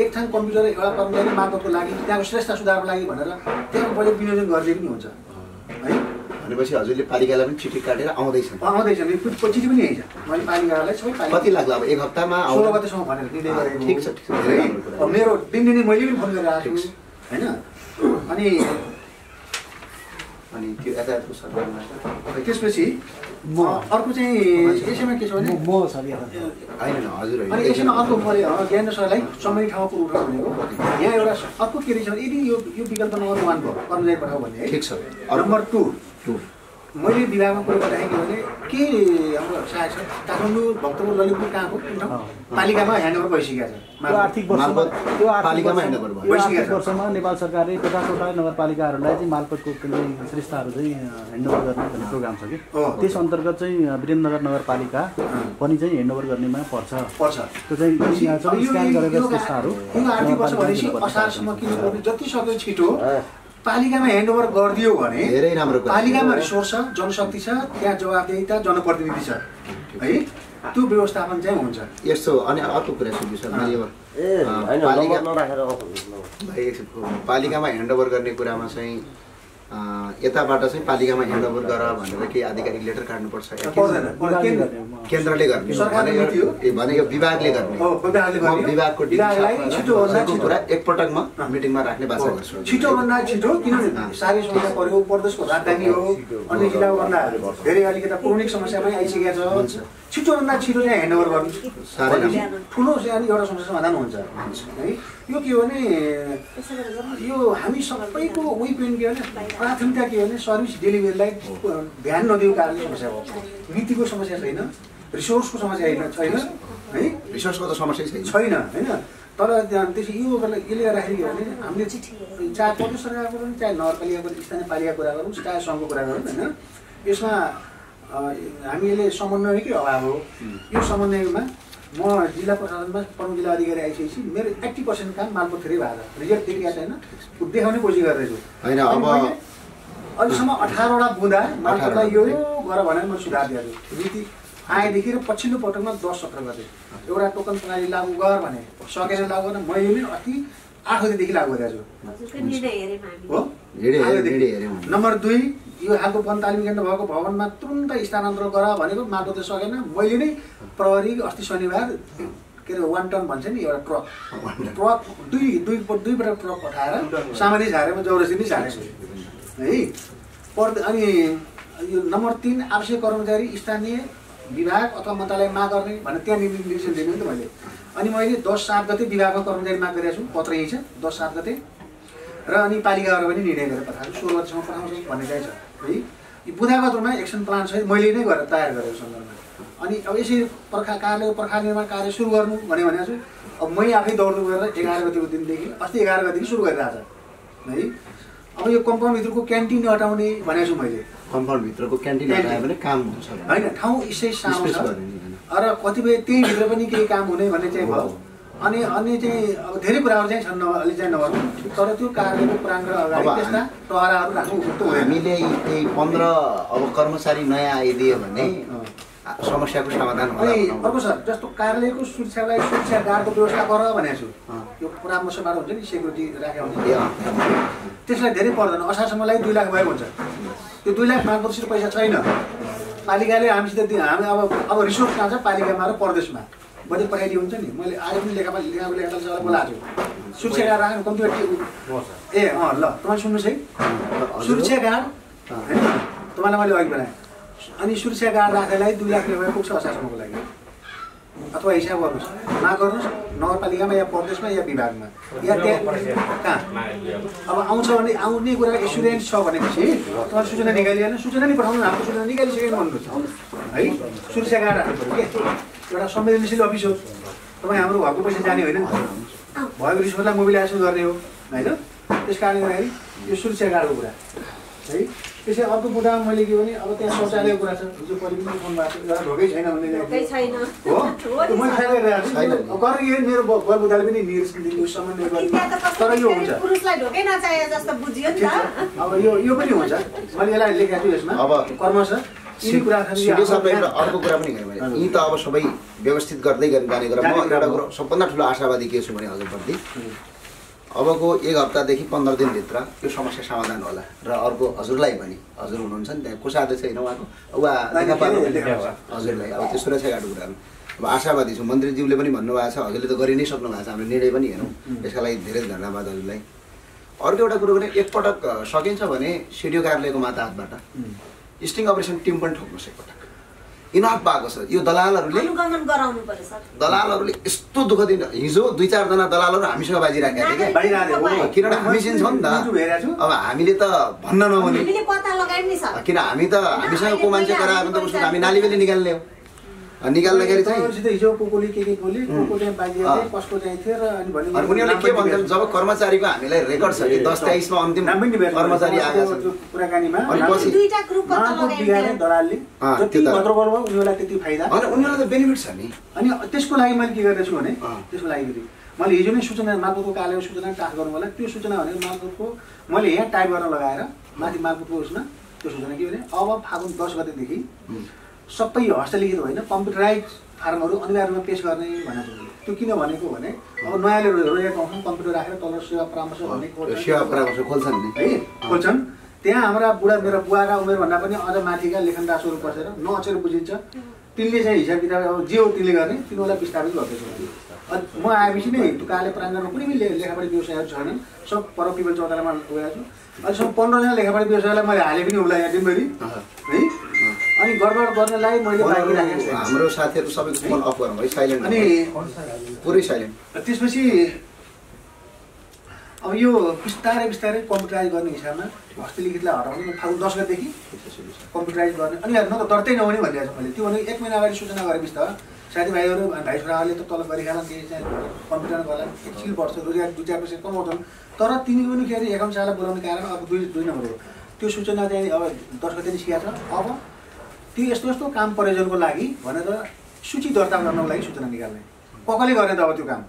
एक ठाउँ कम्प्युटर एउटा कर्मचारी मालपोतको लागि त्यहाँको श्रेष्ठ सुधारको लागि भनेर त्यहाँको बजेट विनियोजन गर्ने पनि हुन्छ है भनेपछि हजुरले पालिकालाई पनि चिठी काटेर आउँदैछन् चिठी पनि आइन्छ मैले पालिकालाई सबै कति लाग्ला अब एक हप्तामा 16 गतेसम्म भनेर निर्णय गरेको ठिक छ अब मेरो दिनदिनै मैले पनि फोन गरिरहेको छु होइन अनि त्यो यातायातको सरकारमा त्यसपछि अर्को चाहिँ यसैमा के छ भने होइन हजुर अनि यसैमा अर्को मैले ज्ञानेन्द्र सरलाई सम्बन्धित ठाउँमा पुऱ्याउनु भनेको यहाँ एउटा अर्को के रहेछ भने यदि यो विकल्प नम्बर 1 भयो कर्मचारी पठाऊ भन्ने है ठिक छ नम्बर 2 मैले विभागमा कुरो गर्दाखेरि भने के हाम्रो सहायक छ काठमाडौँ भक्तपुर ललितपुर कहाँको पालिकामा ह्यान्डओभर भइसकेको छ आर्थिक वर्षमा नेपाल सरकारले 50वटा नगरपालिकाहरूलाई चाहिँ मालपोतको श्रेष्ठहरू चाहिँ ह्यान्डओभर गर्ने भन्ने प्रोग्राम छ कि त्यस अन्तर्गत चाहिँ वीरेन्द्रनगर नगरपालिका पनि चाहिँ ह्यान्डओभर गर्नेमा पर्छ त्यो चाहिँ स्क्यान गरेर श्रेष्ठहरू आर्थिक वर्ष भनेपछि असारसम्म किन जति सक्दो छिटो पालिकामा ह्यान्डओभर गरिदियो भने धेरै राम्रो पालिकामा रिसोर्स छ जनशक्ति छ त्यहाँ जवाबदेहिता जनप्रतिनिधि छ है त्यो व्यवस्थापन चाहिँ हुन्छ यस्तो अनि अर्को कुरा सुन्नु सर पालिकामा ह्यान्डओभर गर्ने कुरामा चाहिँ यताबाट चाहिँ पालिकामा ह्यान्डओभर गर भनेर केही आधिकारिक लेटर काट्नुपर्छ केन्द्रले गर्ने भने यो विभागले गर्ने विभागको कुरा एकपटकमा मिटिङमा राख्ने बाचा गर्छु छिटोभन्दा छिटो किनभने साह्रै समस्या पर्यो प्रदेशको राजधानी हो अन्य जिल्लाभन्दा धेरै अलिकति पौराणिक समस्यामै आइसकेको छ छिटोभन्दा छिटो चाहिँ ह्यान्डओभर गर्नु ठुलो एउटा समस्या समाधान हुन्छ है यो के हो भने यो हामी सबैको उही पनि के भने प्राथमिकता के भने सर्भिस डेलिभरीलाई ध्यान नदिएको कारणले समस्या हो नीतिको समस्या छैन रिसोर्सको समस्या छैन है रिसोर्सको त समस्या छैन होइन तर त्यसै यो यसले गर्दाखेरि के भने हामीले चाहे प्रदेश सरकारको पनि चाहे नगरपालिकाको स्थानीय पालिकाको कुरा गरौँ चाहे सङ्घको कुरा गरौँ होइन यसमा हामीले समन्वयकै अभाव हो यो समन्वयमा म जिल्ला प्रशासनमा प्रमुख जिल्ला अधिकारी आइसकेपछि मेरो 80% काम मालपोत फेरि भएको छ रिजल्ट देखिएको छैन देखाउने कोसिस गर्दैछु होइन अब अहिलेसम्म 18वटा बुँदा मालपोतलाई यो गर भनेर म सुधार दिएको छु नीति आएदेखि र पछिल्लो पटकमा 10-17 गते एउटा टोकन प्रणाली लागू गर भने सकेर लागू गर्न मैले पनि अस्ति 8 गतेदेखि लागू गरिरहेको छु नम्बर 2 यो हालको वन तालिम केन्द्र भएको भवनमा तुरुन्त स्थानान्तरण गर भनेको मालपोतले सकेन मैले नै प्रहरी अस्ति शनिबार के अरे 1 टन भन्छ नि एउटा ट्रक दुईपटक ट्रक पठाएर सामान्य झारेमा जबरजस्ती नै झारेको है अनि यो नम्बर 3 आवश्यक कर्मचारी स्थानीय विभाग अथवा मन्त्रालय माग गर्ने भने त्यहाँ निर्देशन दिनु नि त मैले अनि मैले 10-7 गते विभागमा कर्मचारी माग गरेको छु पत्र यही छ 10-7 गते र अनि पालिकाहरू पनि निर्णय गरेर पठाएको 16 गतेसम्म पठाउँछु भन्ने चाहिँ छ है यो बुँदागत रूपमा एक्सन प्लान सहित मैले नै गरेर तयार गरेको सन्दर्भमा अनि अब यसरी पर्खा निर्माण कार्य सुरु गर्नु भने छु अब मै आफै दौड्नु गएर 11 गतेको दिनदेखि अस्ति 11 गतेदेखि सुरु गरिरहेछ है अब यो कम्पाउन्डभित्रको क्यान्टिन हटाउने भनेको छु मैले कम्पाउन्डभित्रको क्यान्टिन हटायो भने काम हुन्छ होइन ठाउँ यसै सानो छ र कतिपय त्यहीभित्र पनि केही काम हुने भन्ने चाहिँ भयो अनि अन्य चाहिँ अब धेरै कुराहरू चाहिँ छन् अलि चाहिँ नगर्नु तर त्यो कार्यालयको प्राङ्गण अगाडि त्यस्ता टहराहरू राख्नु हामीले त्यही 15 अब कर्मचारी नयाँ आइदियो भने समस्याको समाधान होला अर्को सर जस्तो कार्यालयको सुरक्षालाई सुरक्षा गार्डको व्यवस्था गर भनेको छु यो परामर्शबाट हुन्छ नि सेक्युरिटी राखेको हुन्छ त्यसलाई धेरै पर्दैन असारसम्मलाई 2 लाख भएको हुन्छ त्यो 2 लाख मागपछि पैसा छैन पालिकाले हामीसित हामी अब रिसोर्स कहाँ छ पालिकामा र प्रदेशमा बजेट पठाइदियो हुन्छ नि मैले आज पनि लेखापाल बोलाएको छु सुरक्षा गार्ड राख्नु कम्ती ए ल तपाईँ सुन्नुहोस् है सुरक्षा गार्ड होइन तपाईँलाई मैले अघि बनाएँ अनि सुरक्षा गार्ड राखेलाई 2 लाख रुपियाँ पुग्छ असारसम्मको लागि अथवा हिसाब गर्नुहोस् माग गर्नुहोस् नगरपालिकामा या प्रदेशमा या विभागमा या त्यहाँ कहाँ अब आउँछ भने आउने कुरा एस्युरेन्स छ भनेपछि तपाईँ सूचना निकालिहाल्नु सूचना नै पठाउनु हाम्रो सूचना निकालिसकेको भन्नुहुन्छ है सुरक्षा गार्ड राख्नु पऱ्यो के एउटा संवेदनशील अफिस हो तपाईँ हाम्रो घरको पैसा जाने होइन नि भएको रिसोर्सलाई मोबिलाइजेसन गर्ने हो होइन त्यस कारणले गर्दाखेरि यो सुरक्षा गार्डको कुरा है त्यसै अर्को कुरा मैले के भने अब त्यहाँ शौचालयको कुरा छ हिजो पहिले पनि फोन भएको छ एउटा ढोकै छैन भने हो मैले थाहा गरिरहेको छु गर्ने के मेरो बुवाले पनि निर्सम्म तर यो हुन्छ पुरुषलाई ढोकै नचाहे जस्तो बुझियो नि त अब यो पनि हुन्छ मैले यसलाई लेखेको छु यसमा अब कर्म छ अर्को कुरा पनि हेर्नु मैले यी त अब सबै व्यवस्थित गर्दै जाने कुरा म एउटा कुरो सबभन्दा ठुलो आशावादी के छु भने हजुरप्रति अबको 1 हप्तादेखि 15 दिनभित्र यो समस्या समाधान होला र अर्को हजुरलाई पनि हजुर हुनुहुन्छ नि त्यहाँ कोषा अध्यक्ष होइन उहाँको हजुरलाई अब त्यो सुरक्षा गार्डको कुराहरू अब आशावादी छु मन्त्रीज्यूले पनि भन्नुभएको छ हजुरले त गरि नै सक्नु भएको छ हाम्रो निर्णय पनि हेरौँ यसका लागि धेरै धन्यवाद हजुरलाई अर्को एउटा कुरो भने एकपटक सकिन्छ भने सिडिओ कार्यालयको माताहतबाट स्टिङ अपरेसन टिम पनि ठोक्नुहोस् एकपटक इनफ भएको छ यो दलालहरूले दलालहरूले यस्तो दुःख दिन हिजो 2-4 जना दलालहरू हामीसँग बाजी राखेका थिए किनभने हामीसँग छ नि त अब हामीले त भन्न नहुने किन हामी त हामीसँग को मान्छे गरायो भने त उसको हामी नालीबेली निकाल्ने हो निकाल्दाखेरि चाहिँ हिजो कोकोले के बोले कोको चाहिँ बाजी आए कसको चाहिँ थियो र अनि भन्ने उनीहरूले के भन्छन् जब कर्मचारीको हामीलाई रेकर्ड छ कि 10-23 मा अन्तिम कर्मचारी आएका छन् कुराकानीमा अनि दुईटा ग्रुप पत्ता लगाए दलालले जति भद्र गर्नु उनीहरूलाई त्यति फाइदा अनि उनीहरूलाई त बेनिफिट छ नि अनि त्यसको लागि मैले के गर्दैछु भने त्यसको लागि मैले हिजो नै सूचना मालपोतको कार्यालयमा सूचना टास्क गर्नु होला त्यो सूचना भनेको मालपोतको मैले यहाँ टाइप गर्न लगाएर माथि मालपोतको उसमा त्यो सूचना के भने अब फागुन 10 गतेदेखि सबै हस्तलिखित होइन कम्प्युटराइज फार्महरू अनिवार्य रूपमा पेश गर्ने भनेको त्यो किन भनेको भने अब नयाँले रोएको ठाउँमा कम्प्युटर राखेर तल सेवा परामर्श भन्ने सेवा परामर्श खोल्छन् नि है खोल्छन् त्यहाँ हाम्रा बुढा मेरो बुवाका उमेरभन्दा पनि अझ माथिका लेखन दासहरू बसेर नअचेर बुझिन्छ तिनले चाहिँ हिसाब किताब अब जे हो तिनले गर्ने तिनीहरूलाई विस्तारित गर्दैछु अनि म आएपछि नै त्यो कार्यालय प्राङ्गणमा कुनै पनि लेखापढी व्यवसायहरू छैनन् सब पर पिपल चौतारामा गएको छु अहिलेसम्म 15 जना लेखापढी व्यवसायलाई मैले हाले पनि उसलाई यहाँ दिनभरि है अनि गडबड गर्नलाई मैले बाँकी राखेको छु हाम्रो साथीहरू सबैको फोन अफ गरौँ है साइलेन्ट अनि पुरै साइलेन्ट त्यसपछि अब यो बिस्तारै कम्प्युटराइज गर्ने हिसाबमा हस्तलिखितलाई हटाउने फागुन 10 गतेदेखि कम्प्युटराइज गर्ने अनि न त दर्तै नहुने भनिरहेको छु मैले त्यो भने 1 महिना अगाडि सूचना गरेपछि त साथीभाइहरू भाइ छोराहरूले त तल गरिहाल्छन् केही चाहिँ कम्प्युटर गर्ला एकछिन वर्ष रोजगार 2-4% कमाउँछन् तर तिनीहरू पनि के अरे एकाउन्टलाई बोलाउने कारण अब 2 नम्बर हो त्यो सूचना चाहिँ अब 10 गते निस्किएको छ अब त्यो यस्तो काम प्रयोजनको लागि भनेर सूची दर्ता गर्नको लागि सूचना निकाल्ने कसले गर्ने त अब त्यो काम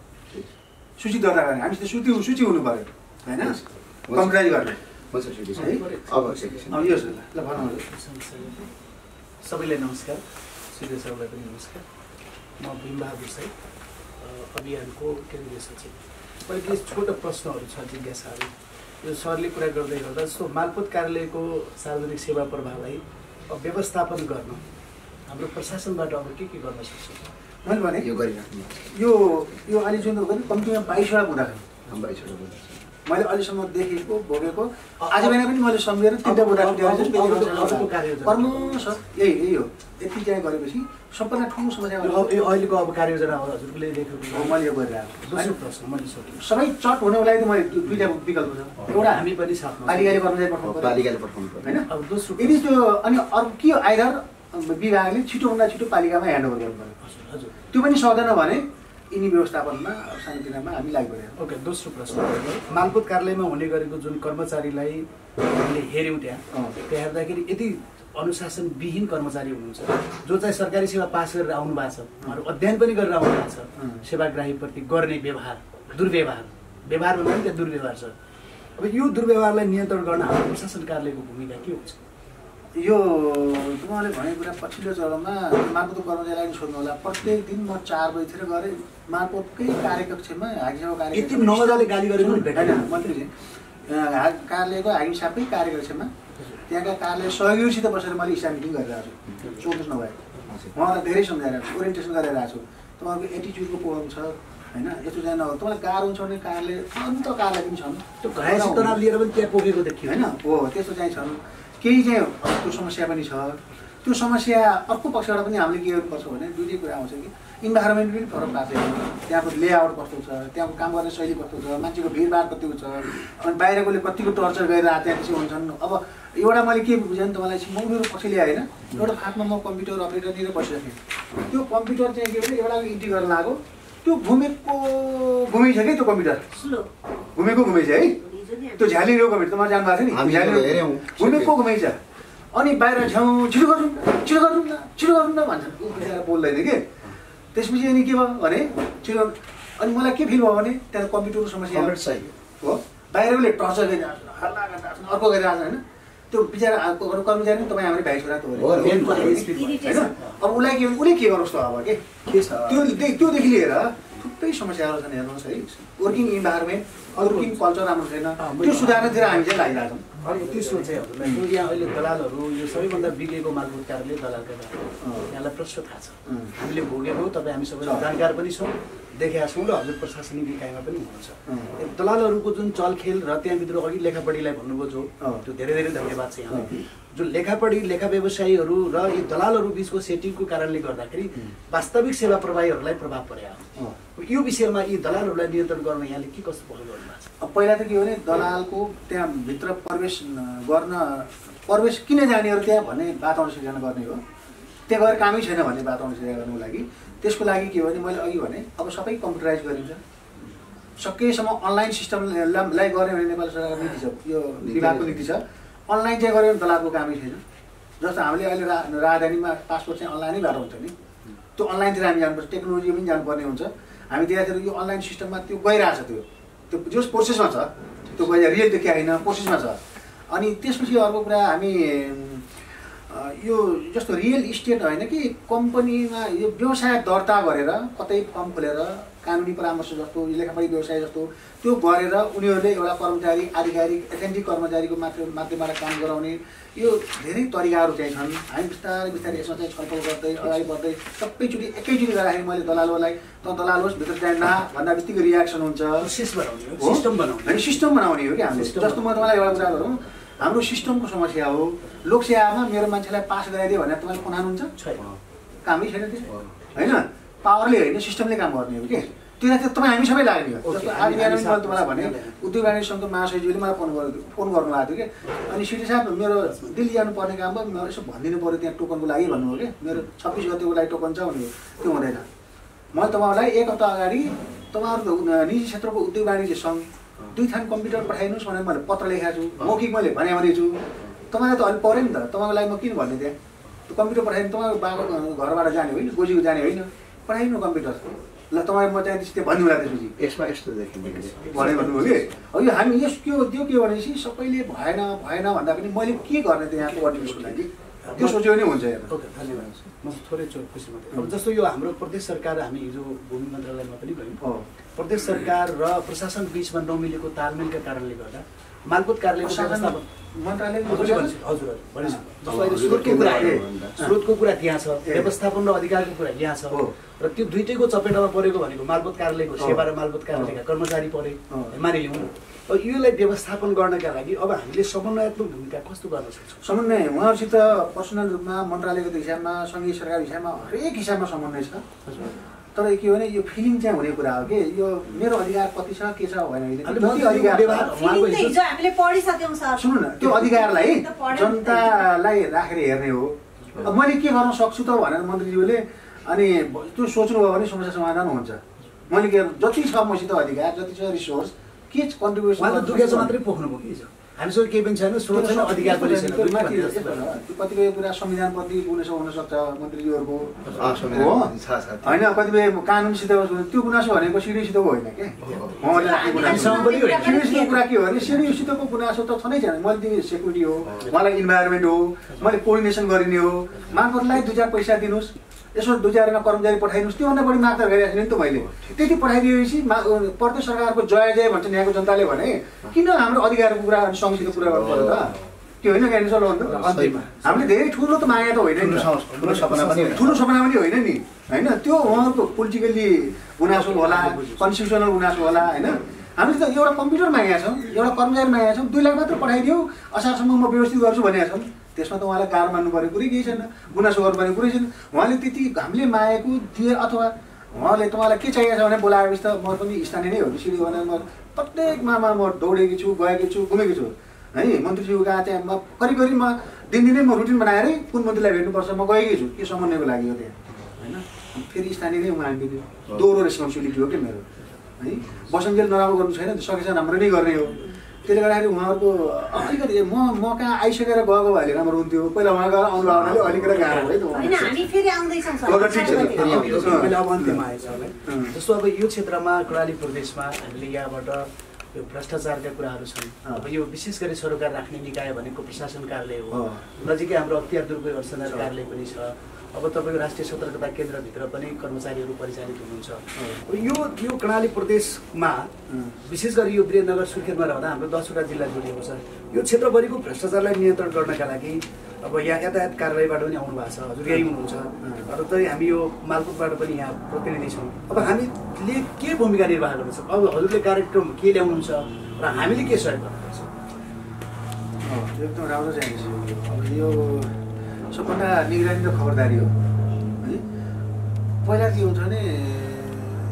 सूची दर्ता गर्ने हामी त सूची हुनु पर्यो हैन कम्प्युटराइज गर्ने अब यो ल भन्नु सबैलाई नमस्कार सूर्य सरलाई पनि नमस्कार म भीमबहादुर साई अभियानको केन्द्रीय सचिव मैले केही छोटो प्रश्नहरू छ जिज्ञासाहरू यो सरले कुरा गर्दै गर्दा जस्तो मालपोत कार्यालयको सार्वजनिक सेवा प्रवाहलाई व्यवस्थापन गर्न हाम्रो प्रशासनबाट अब के गर्न सक्छ मैले भने यो गरिराख्नु यो अहिले जुन कम्तीमा 22 वटा बुढा मैले अहिलेसम्म देखेको भोगेको आज बिहान पनि मैले सम्झेर 3टा बुढा कर्म छ यही हो यति चाहिँ गरेपछि सबभन्दा ठुलो समस्या अहिलेको अब कार्ययोजना हजुरले लेखेको मैले यो गरिरहेको दोस्रो प्रश्न मैले सोधेँ सबै चट हुनको लागि त मैले 2टा विकल्प छ एउटा हामी पनि साथमा पालिकाले पठाउनु पर्यो हैन अब दोस्रो यदि त्यो अनि अरु के आइदर विभागले छिटोभन्दा छिटो पालिकामा ह्यान्डओभर गर्नु पर्यो हजुर त्यो पनि सक्दैन भने यिनी व्यवस्थापनमा सानोतिनामा हामी लागिपऱ्यौँ ओके दोस्रो प्रश्न मालपोत कार्यालयमा हुने गरेको जुन कर्मचारीलाई हामीले हेऱ्यौँ त्यहाँ हेर्दाखेरि यदि अनुशासनविहीन कर्मचारी हुनुहुन्छ जो चाहिँ सरकारी सेवा पास गरेर आउनु भएको छ उहाँहरू अध्ययन पनि गरेर आउनु भएको छ सेवाग्राहीप्रति गर्ने व्यवहार व्यवहार भन्दा पनि त्यहाँ दुर्व्यवहार छ अब यो दुर्व्यवहारलाई नियन्त्रण गर्न हाम्रो प्रशासन कार्यालयको भूमिका के हुन्छ यो तपाईँले भनेको कुरा पछिल्लो चरणमा मालपोतको कर्मचारीलाई सोध्नु होला प्रत्येक दिन म 4 बजीतिर गएर मालपोतकै कार्यकक्षमा हाकिमको कार्य यति नमजाले गाली गरेको होइन मन्त्रीले कार्यालयको हाकिम साहबकै कार्यकक्षमा त्यहाँका कार्यालय सहयोगीसित बसेर मैले इसा मिटिङ गरिरहेको छु सोध्नुहोस् नभए उहाँलाई धेरै सम्झाइरहेको छु ओरिएन्टेसन गरिरहेको छु तपाईँको एटिच्युडको प्रब्लम छ होइन यस्तो चाहिँ नहो तपाईँलाई गाह्रो हुन्छ भने कार्यालय अन्त कार्यालय पनि छन् त्यो घाइसी तनाव लिएर पनि त्यहाँ पोखेको देखियो होइन हो त्यस्तो चाहिँ छन् केही चाहिँ त्यो समस्या पनि छ त्यो समस्या अर्को पक्षबाट पनि हामीले के गर्नुपर्छ भने दुईटै कुरा आउँछ कि इन्भाइरोमेन्ट पनि फरक पार्छ त्यहाँको लेआउट कस्तो छ त्यहाँको काम गर्ने शैली कस्तो छ मान्छेको भिडभाड कतिको छ अनि बाहिरकोले कतिको टर्चर गरेर त्यहाँ चाहिँ हुन्छन् अब एउटा मैले के बुझेँ नि तपाईँलाई म उनीहरू पछि ल्याएँ होइन एउटा हातमा म कम्प्युटर अपरेटर लिएर बसिरहेको थिएँ त्यो कम्प्युटर चाहिँ के भने एउटा इन्ट्री गर्न लाग्यो त्यो घुमै छ कि त्यो कम्प्युटर घुमै छ है त्यो झ्यालिरहेको कम्प्युटर तपाईँ जानुभएको थियो नि घुमै छ अनि बाहिर छेउ छिटो गर्नु न भन्छन् ऊ बिचरा बोल्दैन कि त्यसपछि अनि के भयो भने छिटो अनि मलाई के फिल भयो भने त्यहाँ कम्प्युटरको समस्या हो बाहिरले टर्चर गरिरहेको हल्ला गरिरहेको अर्को गरिरहेको होइन त्यो बिचरा कर्मचारी पनि तपाईँ हाम्रो भाइ छोरा त हो होइन अब उसले के गर्नुहोस् त अब के छ त्योदेखि लिएर थुप्रै समस्याहरू छन् हेर्नुहोस् है वर्किङ इन्भाइरोमेन्ट वर्किङ कल्चर राम्रो छैन त्यो सुधार्नतिर हामी चाहिँ लागिरहेछौँ अनि त्यसो चाहिँ हजुरलाई यहाँ अहिले दलालहरू यो सबैभन्दा बिग्रेको मालपोत कार्यालय दलालका यहाँलाई प्रश्न थाहा छ हामीले भोगेको तपाईँ हामी सबैलाई जानकार पनि छौँ देखेका छौँ र हजुर प्रशासनिक इकाइमा पनि हुनुहुन्छ दलालहरूको जुन चलखेल र त्यहाँभित्र अघि लेखापढीलाई भन्नुभयो जो त्यो धेरै धेरै धन्यवाद छ यहाँलाई जो लेखापढी लेखा व्यवसायीहरू र यी दलालहरू बिचको सेटिङको कारणले गर्दाखेरि वास्तविक सेवा प्रवाहीहरूलाई प्रभाव पर्यो यो विषयमा यी दलालहरूलाई नियन्त्रण गर्न यहाँले के कस्तो पहल गर्नुभएको छ अब पहिला त के हो भने दलालको त्यहाँभित्र प्रवेश किन जानेहरू त्यहाँ भन्ने वातावरण सिर्जना गर्ने हो त्यहाँ गएर कामै छैन भन्ने वातावरण सिर्जना गर्नुको लागि त्यसको लागि के हो भने मैले अघि भने अब सबै कम्प्युटराइज गरिन्छ सकेसम्म अनलाइन सिस्टमलाई गर्ने भने नेपाल सरकारको नीति छ यो विभागको नीति छ अनलाइन चाहिँ गऱ्यो भने दलालको कामै छैन जस्तो हामीले अहिले राजधानीमा पासपोर्ट चाहिँ अनलाइनै गरेर हुन्छ नि त्यो अनलाइनतिर हामी जानुपर्छ टेक्नोलोजी पनि जानुपर्ने हुन्छ हामी त्यहाँतिर यो अनलाइन सिस्टममा त्यो गइरहेछ त्यो जस प्रोसेसमा छ त्यो गएर रियल देखिया होइन प्रोसेसमा छ अनि त्यसपछि अर्को कुरा हामी यो जस्तो रियल इस्टेट होइन कि कम्पनीमा यो व्यवसाय दर्ता गरेर कतै फर्म खोलेर कानुनी परामर्श जस्तो लेखापढी व्यवसाय जस्तो त्यो गरेर उनीहरूले एउटा कर्मचारी आधिकारिक एथेन्टिक कर्मचारीको माध्यमबाट काम गराउने यो धेरै तरिकाहरू चाहिँ छन् हामी बिस्तारै यसमा चाहिँ छलफल गर्दै अगाडि बढ्दै सबैचोटि एकैचोटि गर्दाखेरि मैले दलालहरूलाई त दलाल होस् भित्र जान्न भन्दा बित्तिकै रियाक्सन हुन्छ सिस्टम बनाउने हो कि हामीले जस्तो म तपाईँलाई एउटा कुरा गरौँ हाम्रो सिस्टमको समस्या हो लोकसेवामा मेरो मान्छेलाई पास गराइदियो भनेर तपाईँले फोन हाल्नुहुन्छ कामै छैन त्यो होइन पावरले होइन सिस्टमले काम गर्ने हो कि त्यो तपाईँ हामी सबै लाग्ने हो जस्तो आज बिहान मैले तपाईँलाई भने उद्योग वाणिज्य सङ्घको महासचिवले मलाई फोन गर्नुभएको थियो कि अनि सिटी साहब मेरो दिल्ली जानुपर्ने काम भयो म यसो भनिदिनु पऱ्यो त्यहाँ टोकनको लागि भन्नुभयो कि मेरो 26 गतिको लागि टोकन छ भन्नुभयो त्यो हुँदैन मैले तपाईँलाई एक हप्ता अगाडि तपाईँहरूको निजी क्षेत्रको उद्योग वाणिज्य सङ्घ 2 थान कम्प्युटर पठाइदिनुहोस् भनेर मैले पत्र लेखाएको छु मौखिक मैले भने छु तपाईँलाई त अलिक पऱ्यो नि त तपाईँको लागि म किन भन्ने त्यहाँ त्यो कम्प्युटर पठाइदिनु तपाईँको बाबाको घरबाट जाने होइन गोजीको जाने होइन पठाइदिनु कम्प्युटर ल तपाईँ म चाहिँ त्यस्तो भन्नु होला त्यसपछि यसमा यस्तो भने भन्नुभयो कि अब यो हामी त्यो के भनेपछि सबैले भएन भन्दा पनि मैले के गर्ने त यहाँको अर्डिनेन्सको लागि त्यो सोच्यो भने हुन्छ ओके धन्यवाद म थोरै खुसी मात्रै अब जस्तो यो हाम्रो प्रदेश सरकार हामी हिजो भूमि मन्त्रालयमा पनि गयौँ प्रदेश सरकार र प्रशासन बिचमा नमिलेको तालमेलका कारणले गर्दा मालपोत कार्यालयको मन्त्रालय हजुर भनेपछि जस्तो अहिले स्रोतको कुरा त्यहाँ छ व्यवस्थापन र अधिकारको कुरा यहाँ छ र त्यो दुईटैको चपेटामा परेको भनेको मालपोत कार्यालयको सेवा र मालपोत कार्यालयका कर्मचारी परे मानिलिउँ अब योलाई व्यवस्थापन गर्नका लागि अब हामीले समन्वयात्मक भूमिका कस्तो गर्न सक्छौँ समन्वय उहाँहरूसित पर्सनल रूपमा मन्त्रालयको हिसाबमा सङ्घीय सरकार हिसाबमा हरेक हिसाबमा समन्वय छ तर के हो भने यो फिलिङ चाहिँ हुने कुरा हो कि यो मेरो अधिकार कति छ के छ होइन सुन्नु न त्यो अधिकारलाई जनतालाई राखेर हेर्ने हो अब मैले के गर्न सक्छु त भनेर मन्त्रीज्यूले अनि त्यो सोच्नुभयो भने समस्या समाधान हुन्छ मैले के जति छ मसित अधिकार जति छ रिसोर्स के कन्ट्रिब्युसन दुखेछ मात्रै पोख्नुभयो कि हामीसँग केही पनि छैन स्रोत छैन अधिकार पनि छैन कतिपय कुरा संविधानप्रति गुनासो हुनसक्छ मन्त्रीज्यूहरूको होइन कतिपय कानुनसित त्यो गुनासो भनेको सिडिओसितको होइन क्या सिडिओसितको कुरा के हो भने सिडिओसितको गुनासो त छँदै छैन मैले दिने सेक्युरिटी हो मलाई इन्भाइरोमेन्ट हो मैले कोअर्डिनेसन गरिने हो मार्फतलाई 2 4 पैसा दिनुहोस् यसो 2 4 जना कर्मचारी पठाइदिनुहोस् त्योभन्दा बढी माग त गरिरहेको छैन नि त मैले त्यति पठाइदिएपछि प्रदेश सरकारको जय जय भन्छ यहाँको जनताले भने किन हाम्रो अधिकारको कुरा अनि सङ्घसित कुरा गर्नु पर्यो त त्यो होइन ज्ञानी सर हामीले धेरै ठुलो त मागेको त होइन नि ठुलो सपना पनि होइन नि होइन त्यो उहाँहरूको पोलिटिकल्ली गुनासो होला कन्स्टिट्युसनल गुनासो होला होइन हामीले त एउटा कम्प्युटर मागेका छौँ एउटा कर्मचारी मागेका छौँ 2 लाख मात्र पठाइदियो असारसम्म म व्यवस्थित गर्छु भनेका छौँ त्यसमा त उहाँलाई गाह्रो मान्नुपर्ने कुरै केही छैन, गुनासो गर्नुपर्ने कुरै छैन। उहाँले त्यति हामीले मागेको दिए अथवा उहाँले तपाईँलाई के चाहिएको छ भने बोलाएपछि त म पनि स्थानीय नै हो कि सिडी भनेर म प्रत्येकमा म दौडेकी छु, गएकी छु, घुमेकी छु है। मन्त्रीज्यू गएको त्यहाँ म करिब म दिनदिनै म रुटिन बनाएरै कुन मन्त्रीलाई भेट्नुपर्छ म गएकै छु के समन्वयको लागि हो त्यहाँ होइन। फेरि स्थानीय नै उहाँले दिनु दोहोरो रेस्पोन्सिबिलिटी हो कि मेरो है। बसन्जेल नराम्रो गर्नु छैन, सकेछ राम्रो नै गर्ने हो। त्यसले गर्दाखेरि उहाँहरूको अलिकति म कहाँ आइसकेर गएको भएले राम्रो हुन्थ्यो। पहिला उहाँ गएर आउनु आउनाले अलिकति गाह्रो भयो होइन, हामी फेरि आउँदैछौँ सर। अहिले अब अन्त्यमा आएछ होला। जस्तो अब यो क्षेत्रमा कर्णाली प्रदेशमा हामीले यहाँबाट यो भ्रष्टाचारका कुराहरू छन्। अब यो विशेष गरी सरोकार राख्ने निकाय भनेको प्रशासन कार्यालय हो, नजिकै हाम्रो अख्तियार दुर्ग अनुसन्धान कार्यालय पनि छ। अब तपाईँको राष्ट्रिय सतर्कता केन्द्रभित्र पनि कर्मचारीहरू परिचालित हुनुहुन्छ। यो कर्णाली प्रदेशमा विशेष गरी यो वीरेन्द्रनगर सुर्खेतमा रहँदा हाम्रो 10वटा जिल्ला जोडिएको छ। यो क्षेत्रभरिको भ्रष्टाचारलाई नियन्त्रण गर्नका लागि अब यहाँ यातायात कार्यालयबाट पनि आउनु भएको छ, हजुर यही हुनुहुन्छ। र चाहिँ हामी यो मालपोतबाट पनि यहाँ प्रतिनिधि छौँ। अब हामीले के भूमिका निर्वाह गर्नुपर्छ? अब हजुरले कार्यक्रम के ल्याउनुहुन्छ र हामीले के सहयोग गर्नुपर्छ? एकदम राम्रो चाहिन्छ। अब यो सबभन्दा निगरानी र खबरदारी हो है। पहिला के हुन्छ भने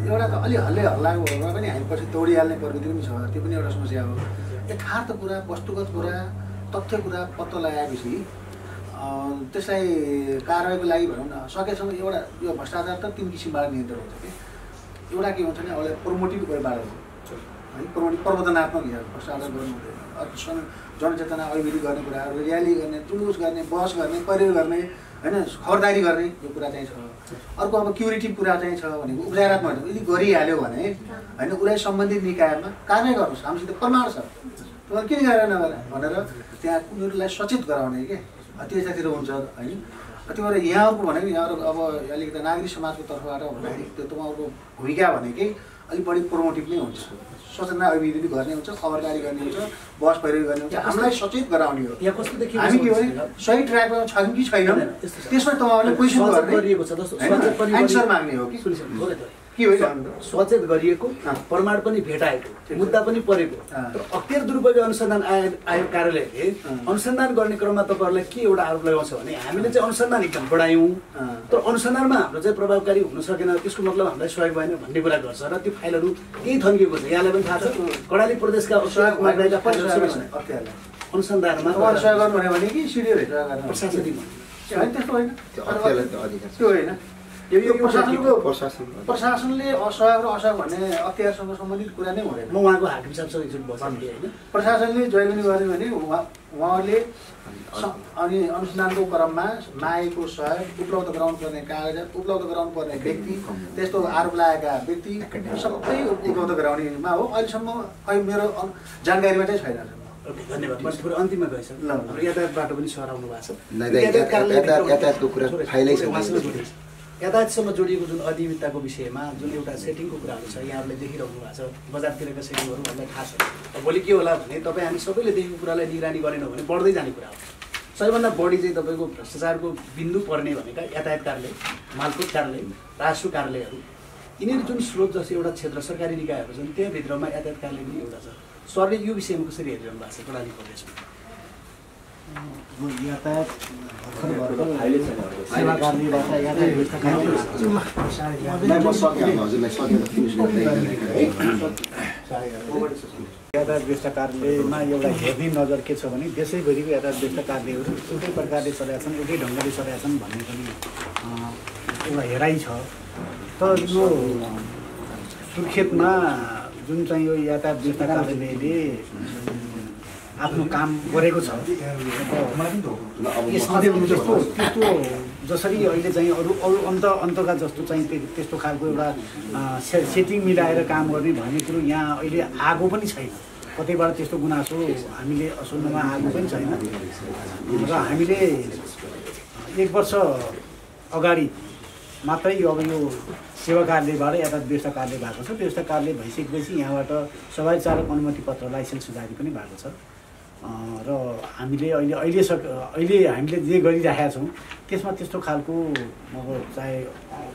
एउटा त अलि हल्लै हल्लाको भरमा पनि हामी पछि दौडिहाल्ने प्रवृत्ति पनि छ, त्यो पनि एउटा समस्या हो। यथार्थ कुरा, वस्तुगत कुरा, तथ्य कुरा पत्ता लगाएपछि त्यसलाई कारवाहीको लागि भनौँ न सकेसम्म एउटा यो भ्रष्टाचार त 3 किसिमबाट नियन्त्रण हुन्छ कि। एउटा के हुन्छ भने एउटा प्रोमोटिभ वेबाट हुन्छ है, प्रबोधनात्मक भ्रष्टाचार गर्नु हुँदैन, जनचेतना अभिवृद्धि गर्ने कुराहरू, र्याली गर्ने, जुलुस गर्ने, बहस गर्ने, परेड गर्ने होइन, खबरदारी गर्ने यो कुरा चाहिँ छ। अर्को अब क्युरेटिभ कुरा चाहिँ छ भनेको उपचारात्मक यदि गरिहाल्यो भने होइन उसलाई सम्बन्धित निकायमा कारवाही गर्नुहोस्, हामीसित प्रमाण छ, तपाईँहरू किन कारवाही नगरे भनेर त्यहाँ उनीहरूलाई सचेत गराउने के त्यतातिर हुन्छ होइन। त्यो भएर यहाँहरूको भनेको यहाँहरू अब अलिकति नागरिक समाजको तर्फबाट भन्दाखेरि त्यो तपाईँहरूको भूमिका भनेकै अलिक बढी प्रोमोटिभ नै हुन्छ, सचेतना अभिवृद्धि गर्ने हुन्छ, खबरदारी गर्ने हुन्छ, बहस पैरवी गर्ने हुन्छ, हामीलाई सचेत गराउने हो। हामी के भने सही ट्र्याकमा छौँ कि छैनौँ त्यसमा तपाईँहरूले क्वेसन गर्ने एन्सर माग्ने हो कि के हो सचेत गरिएको, प्रमाण पनि भेटाएको, मुद्दा पनि परेको। तर अख्तियार दुरुपयोग अनुसन्धान आयोग कार्यालयले अनुसन्धान गर्ने क्रममा तपाईँहरूलाई के एउटा आरोप लगाउँछ भने हामीले चाहिँ अनुसन्धान एकदम बढायौँ तर अनुसन्धानमा हाम्रो चाहिँ प्रभावकारी हुन सकेन, त्यसको मतलब हामीलाई सहयोग भएन भन्ने कुरा गर्छ र त्यो फाइलहरू केही थन्किएको छ। यहाँलाई पनि थाहा छ कर्णाली प्रदेशका अनुसन्धानमा सहयोग गर्नु भने कि सिडिओ प्रशासनिक त्यस्तो होइन, त्यो होइन। प्रशासनले असहयोग र असहयोग भन्ने अख्तियारसँग सम्बन्धित कुरा नै हुँदैन। म उहाँको हाकिम साहबसँग एकचोटि बसेँ होइन। प्रशासनले जहिले पनि गर्यो भने उहाँहरूले अनि अनुसन्धानको क्रममा मागेको सहयोग, उपलब्ध गराउनु पर्ने कागजात, उपलब्ध गराउनु पर्ने व्यक्ति, त्यस्तो आरोप लागेका व्यक्ति सबै उपलब्ध गराउनेमा हो। अहिलेसम्म मेरो जानकारीमा चाहिँ छैन। धन्यवाद। म थोरै अन्तिममा गएछ हाम्रो यातायातबाट पनि सराउनु भएको छ। यातायातको कुरा फाइलै छ। यातायातसँग जोडिएको जुन अनियमितताको विषयमा जुन एउटा सेटिङको कुराहरू छ यहाँहरूले देखिरहनु भएको छ, बजारतिरका सेटिङहरू हामीलाई थाहा छ। भोलि के होला भने तपाईँ हामी सबैले देखेको कुरालाई निगरानी गरेनौँ भने बढ्दै जाने कुरा हो। सबैभन्दा बढी चाहिँ तपाईँको भ्रष्टाचारको बिन्दु पर्ने भनेका यातायात कार्यालय, मालपोत कार्यालय, राजस्व कार्यालयहरू, यिनीहरू जुन स्रोत जस्तो एउटा क्षेत्र सरकारी निकायहरू छन् त्यहाँभित्रमा यातायात कार्यालय पनि एउटा छ। सरले यो विषयमा कसरी हेरिरहनु भएको छ कर्णाली प्रदेशमा? यातायात सेवा कार्यालयबाट यातायात व्यवस्था कार्यालयमा एउटा हेर्ने नजर के छ भने देशैभरिको यातायात व्यवस्था कार्यालयहरू एउटै प्रकारले चलेका छन्, एउटै ढङ्गले चलेका छन् भन्ने पनि एउटा हेराइ छ। तर यो सुर्खेतमा जुन चाहिँ यो यातायात व्यवस्था कार्यालयले आफ्नो काम गरेको छ त्यस्तो जसरी अहिले चाहिँ अरू अन्तका जस्तो चाहिँ त्यस्तो खालको एउटा सेटिङ मिलाएर काम गर्ने भन्ने कुरो यहाँ अहिले आएको पनि छैन। कतैबाट त्यस्तो गुनासो हामीले सुन्नमा आएको पनि छैन र हामीले 1 वर्ष अगाडि मात्रै अब यो सेवा कार्यालयबाट यातायात व्यवस्था कार्यालय भएको छ। व्यवस्था कार्यालय भइसकेपछि यहाँबाट सवारी चालक अनुमति पत्र लाइसेन्स जारी पनि भएको छ र हामीले अहिले हामीले जे गरिरहेका छौँ त्यसमा त्यस्तो खालको अब चाहे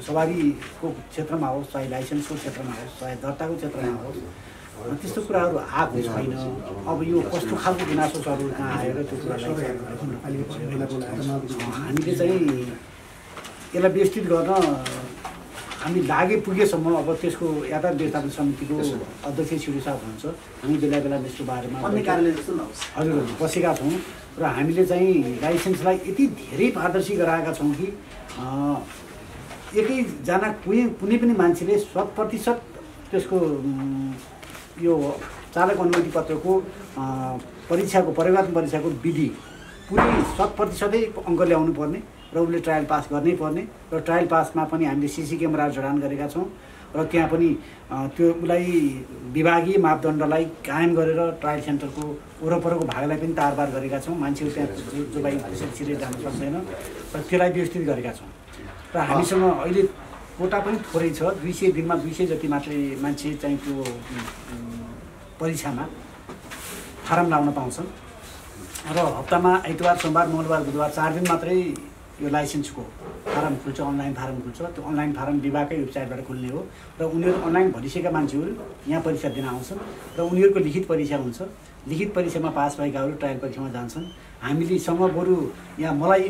सवारीको क्षेत्रमा होस्, चाहे लाइसेन्सको क्षेत्रमा होस्, चाहे दर्ताको क्षेत्रमा होस्, त्यस्तो कुराहरू आएको छैन। अब यो कस्तो खालको गुनासोसहरू कहाँ आएर त्यो कुरालाई हामीले चाहिँ यसलाई व्यवस्थित गर्न हामी लागे पुगेसम्म अब त्यसको यातायात व्यवस्थापन समितिको अध्यक्ष शिरू साहब हुनुहुन्छ, हामी बेला बेला त्यसको बारेमा हजुर बसेका छौँ र हामीले चाहिँ लाइसेन्सलाई यति धेरै पारदर्शी गराएका छौँ कि एकैजना कुनै पनि मान्छेले 100% त्यसको यो चालक अनुमति पत्रको परीक्षाको परिवर्तन परीक्षाको विधि पुरै 100% अङ्क ल्याउनु पर्ने र उसले ट्रायल पास गर्नै पर्ने र ट्रायल पासमा पनि हामीले सीसी क्यामेरा जडान गरेका छौँ र त्यहाँ पनि त्यो उसलाई विभागीय मापदण्डलाई कायम गरेर ट्रायल सेन्टरको वरपरको भागलाई पनि तारबार गरेका छौँ। मान्छेहरू त्यहाँ जो भाइ छिटै जान सक्दैन र त्यसलाई व्यवस्थित गरेका छौँ र हामीसँग अहिले कोटा पनि थोरै छ। 200 दिनमा 200 जति मात्रै मान्छे चाहिँ त्यो परीक्षामा फारम लाउन पाउँछन् र हप्तामा आइतबार सोमबार मङ्गलबार बुधबार 4 दिन मात्रै यो लाइसेन्सको फारम खुल्छ, अनलाइन फारम खुल्छ। त्यो अनलाइन फारम विभागकै वेबसाइटबाट खुल्ने हो र उनीहरू अनलाइन भरिसकेका मान्छेहरू यहाँ परीक्षा दिन आउँछन् र उनीहरूको लिखित परीक्षा हुन्छ। लिखित परीक्षामा पास भएकाहरू ट्रायल परीक्षामा जान्छन्। हामीसँग बरु यहाँ मलाई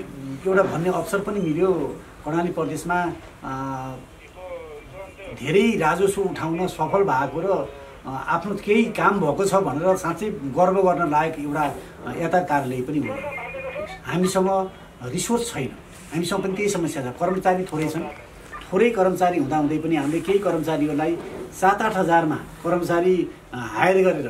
एउटा भन्ने अवसर पनि मिल्यो, कर्णाली प्रदेशमा धेरै राजस्व उठाउन सफल भएको र आफ्नो केही काम भएको छ भनेर साँच्चै गर्व गर्न लायक एउटा यातायात कार्यालय पनि हो। हामीसँग रिसोर्स छैन, हामीसँग पनि त्यही समस्या छ। कर्मचारी थोरै छन्, थोरै कर्मचारी हुँदाहुँदै पनि हामीले केही कर्मचारीहरूलाई 7-8 हजारमा कर्मचारी हायर गरेर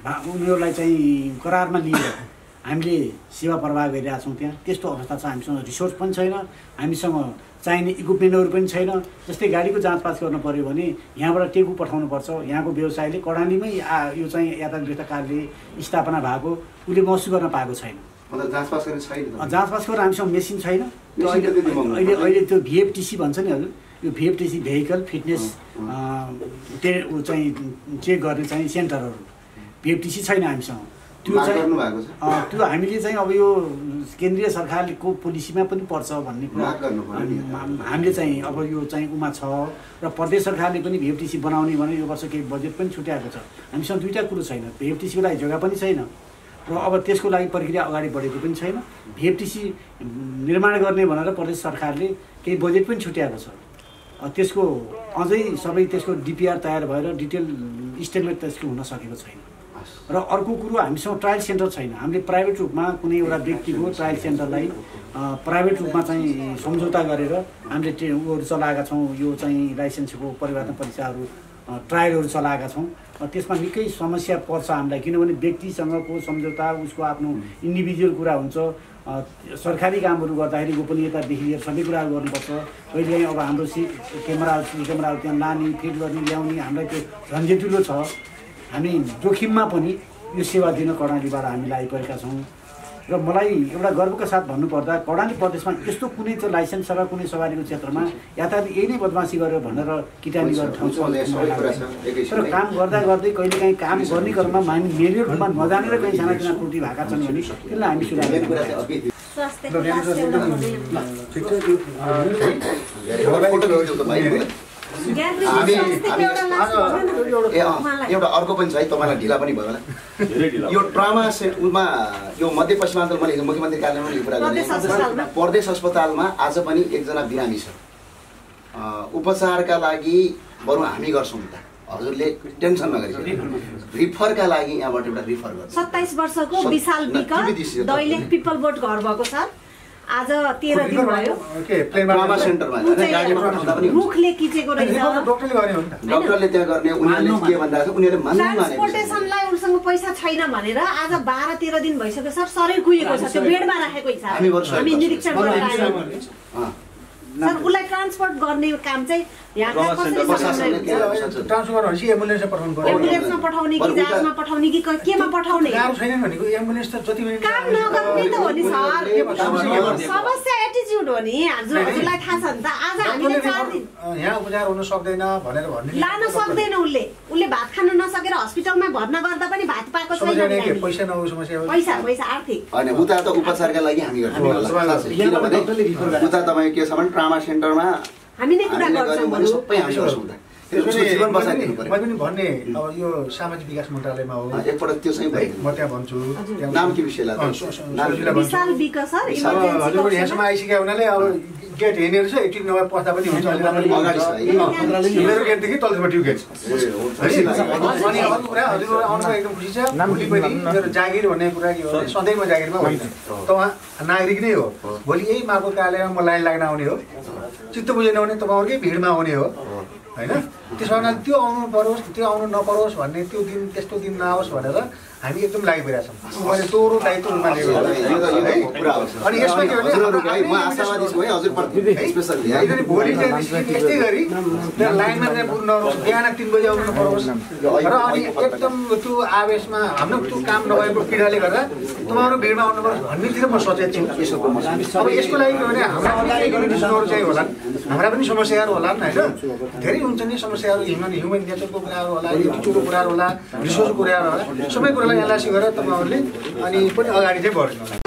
उनीहरूलाई चाहिँ करारमा लिएर हामीले सेवा प्रवाह गरिरहेका छौँ। त्यहाँ त्यस्तो अवस्था छ। हामीसँग रिसोर्स पनि छैन, हामीसँग चाहिने इक्विपमेन्टहरू पनि छैन। जस्तै गाडीको जाँच पास गर्नु पऱ्यो भने यहाँबाट टेकु पठाउनुपर्छ। यहाँको व्यवसायले कर्णालीमै यो चाहिँ यातायात व्यवस्था कार्यालय स्थापना भएको उसले महसुस गर्न पाएको छैन। जाँच पास गरेर हामीसँग मेसिन छैन। अहिले त्यो VFTC भन्छ नि हजुर, यो VFTC भेहिकल फिटनेस चाहिँ चेक गर्ने चाहिँ सेन्टरहरू VFTC छैन हामीसँग। त्यो हामीले चाहिँ अब यो केन्द्रीय सरकारको पोलिसीमा पनि पर्छ भन्ने कुरा हामीले चाहिँ अब यो चाहिँ उमा छ र प्रदेश सरकारले पनि VFTC बनाउने भने यो वर्ष केही बजेट पनि छुट्याएको छ। हामीसँग दुईवटा कुरो छैन, VFTCको लागि जग्गा पनि छैन र अब त्यसको लागि प्रक्रिया अगाडि बढेको पनि छैन। VFTC निर्माण गर्ने भनेर प्रदेश सरकारले केही बजेट पनि छुट्याएको छ। त्यसको अझै सबै त्यसको DPR तयार भएर डिटेल इस्टिमेट त्यसको हुन सकेको छैन। र अर्को कुरो हामीसँग ट्रायल सेन्टर छैन। हामीले प्राइभेट रूपमा कुनै एउटा व्यक्तिको ट्रायल सेन्टरलाई प्राइभेट रूपमा चाहिँ सम्झौता गरेर हामीले उहरू चलाएका छौँ। यो चाहिँ लाइसेन्सको परिवर्तन परीक्षाहरू ट्रायलहरू चलाएका छौँ। त्यसमा निकै समस्या पर्छ हामीलाई, किनभने व्यक्तिसँगको सम्झौता उसको आफ्नो इन्डिभिजुअल कुरा हुन्छ। सरकारी कामहरू गर्दाखेरि गोपनीयतादेखि लिएर सबै कुराहरू गर्नुपर्छ। कहिलेकाहीँ अब हाम्रो क्यामेराहरू त्यहाँ लाने फिट गर्ने ल्याउने हामीलाई त्यो झन्झटिलो छ। हामी जोखिममा पनि यो सेवा दिन कर्णालीबाट हामी आइपरेका छौँ र मलाई एउटा गर्वका साथ भन्नुपर्दा कर्णाली प्रदेशमा यस्तो कुनै चाहिँ लाइसेन्स र कुनै सवारीको क्षेत्रमा यातायात यही नै बदमासी गरेर भनेर किटानी गर्ने ठाउँ छ। तर काम गर्दा गर्दै कहिलेकाहीँ काम गर्ने क्रममा हामी मेरिट रूपमा नजानेर कहीँ सानातिना त्रुटि भएका छन् भने त्यसलाई हामी सुधार एउटा अर्को पनि छ है, तपाईँलाई ढिला पनि भयो होला। यो ट्रमा सेन्टरमा यो मध्यपश्चिमाञ्चल मैले मुख्यमन्त्री कार्यालयमा यो कुरा गरेँ। प्रदेश अस्पतालमा आज पनि एकजना बिरामी छ, उपचारका लागि बरु हामी गर्छौँ त, हजुरले टेन्सन नगरिदिनु। रिफरका लागि यहाँबाट एउटा रिफर गर्छ। 27 वर्षको विशाल विक दैलेख पिपल बोट घर भएको छ। आज 13 दिन भयो ट्रमा सेन्टरमा मुखले किचेको रहेछ। डाक्टरले त्यहाँ गर्ने उनीहरूले के भन्दा उनीहरूले ट्रान्सपोर्टेसनलाई उसँग पैसा छैन भनेर आज 12-13 दिन भइसक्यो सर। शरीर कुहिएको छ, त्यो बेडमा राखेको हिसाब हामी निरीक्षण गरेर आयौँ सर। उसलाई ट्रान्सपोर्ट गर्ने काम चाहिँ यहाँका एम्बुलेन्समा पठाउने कि जहाजमा पठाउने कि केमा पठाउने काम नगर्ने त हो नि सर। समस्या एटिच्युड हो नि, हजुरलाई थाहा छ नि त। आज हामीले 4 दिन यहाँ उपचार हुन सक्दैन भनेर भन्ने लान सक्दैन। उसले भात खान नसकेर हस्पिटलमा भर्ना गर्दा पनि भात पाएको छैन। पैसा नहो समस्या हो, पैसा आर्थिक होइन। उता त उपचारका लागि हामी गर्छौँ, किनभने उता तपाईँ के छ भने ट्रमा सेन्टरमा हामी नै कुरा गर्छौँ। सबै हामी गर्छौँ। उसको जीवन बचाइदिनु म पर्यो। पनि भन्ने अब यो सामाजिक विकास मन्त्रालयमा हो एकपल्ट त्यो चाहिँ है, भइदिनु। म त्यहाँ भन्छु त्यहाँ नाम के विषयलाई त? सजिलो भन्छु। विशाल विकास सर अब इमर्जेन्सी हजुरको यहाँसम्म आइसक्यो हुनाले अब गेट हेर्ने रहेछ 18 नम्बर पस्दा पनि हुन्छ अहिले राम्ररी अगाडि छ है। मेरो गेटदेखि तल्लोपट्टि गेट छ ए, हुन्छ। अनि अर्को कुरा हजुरको आउनुको एकदम खुसी छ भोलि पनि मेरो जागिर भन्ने कुरा के हो भने सधैँमा जागिरमा होइन त उहाँ नागरिक नै हो भोलि यही माको कार्यालयमा म लाइन लाग्न आउने हो चित्त बुझेन भने तपाईँहरूकै भिडमा आउने हो होइन त्यसो हुनाले त्यो आउनु परोस् त्यो आउनु नपरोस् भन्ने त्यो दिन त्यस्तो दिन नआओस् भनेर हामी एकदम लागिरहेछौँ मैले तोरो दायित्व रूपमा लिएको अनि यसमा के भने म आशावादी छु है हजुरप्रति स्पेसली है। किनभने भोलि चाहिँ यस्तै गरी त्यहाँ लाइनमा चाहिँ पुग्नु नहोस् बिहान 3 बजी आउनु परोस् र अनि एकदम त्यो आवेशमा हाम्रो त्यो काम नभएको पीडाले गर्दा तपाईँहरू भिडमा आउनु पर्छ भन्नेतिर म सचेत छु अब यसको लागि के भने हाम्रा पनि केही रिजनहरू चाहिँ होला हाम्रा पनि समस्याहरू होला होइन धेरै हुन्छ नि समस्याहरू ह्युमन नेचरको कुराहरू होला एटिट्युडको कुराहरू होला रिसोर्सको कुराहरू होला सबै कुरालाई एनालाइसिस गरेर तपाईँहरूले अनि पनि अगाडि चाहिँ बढ्नु होला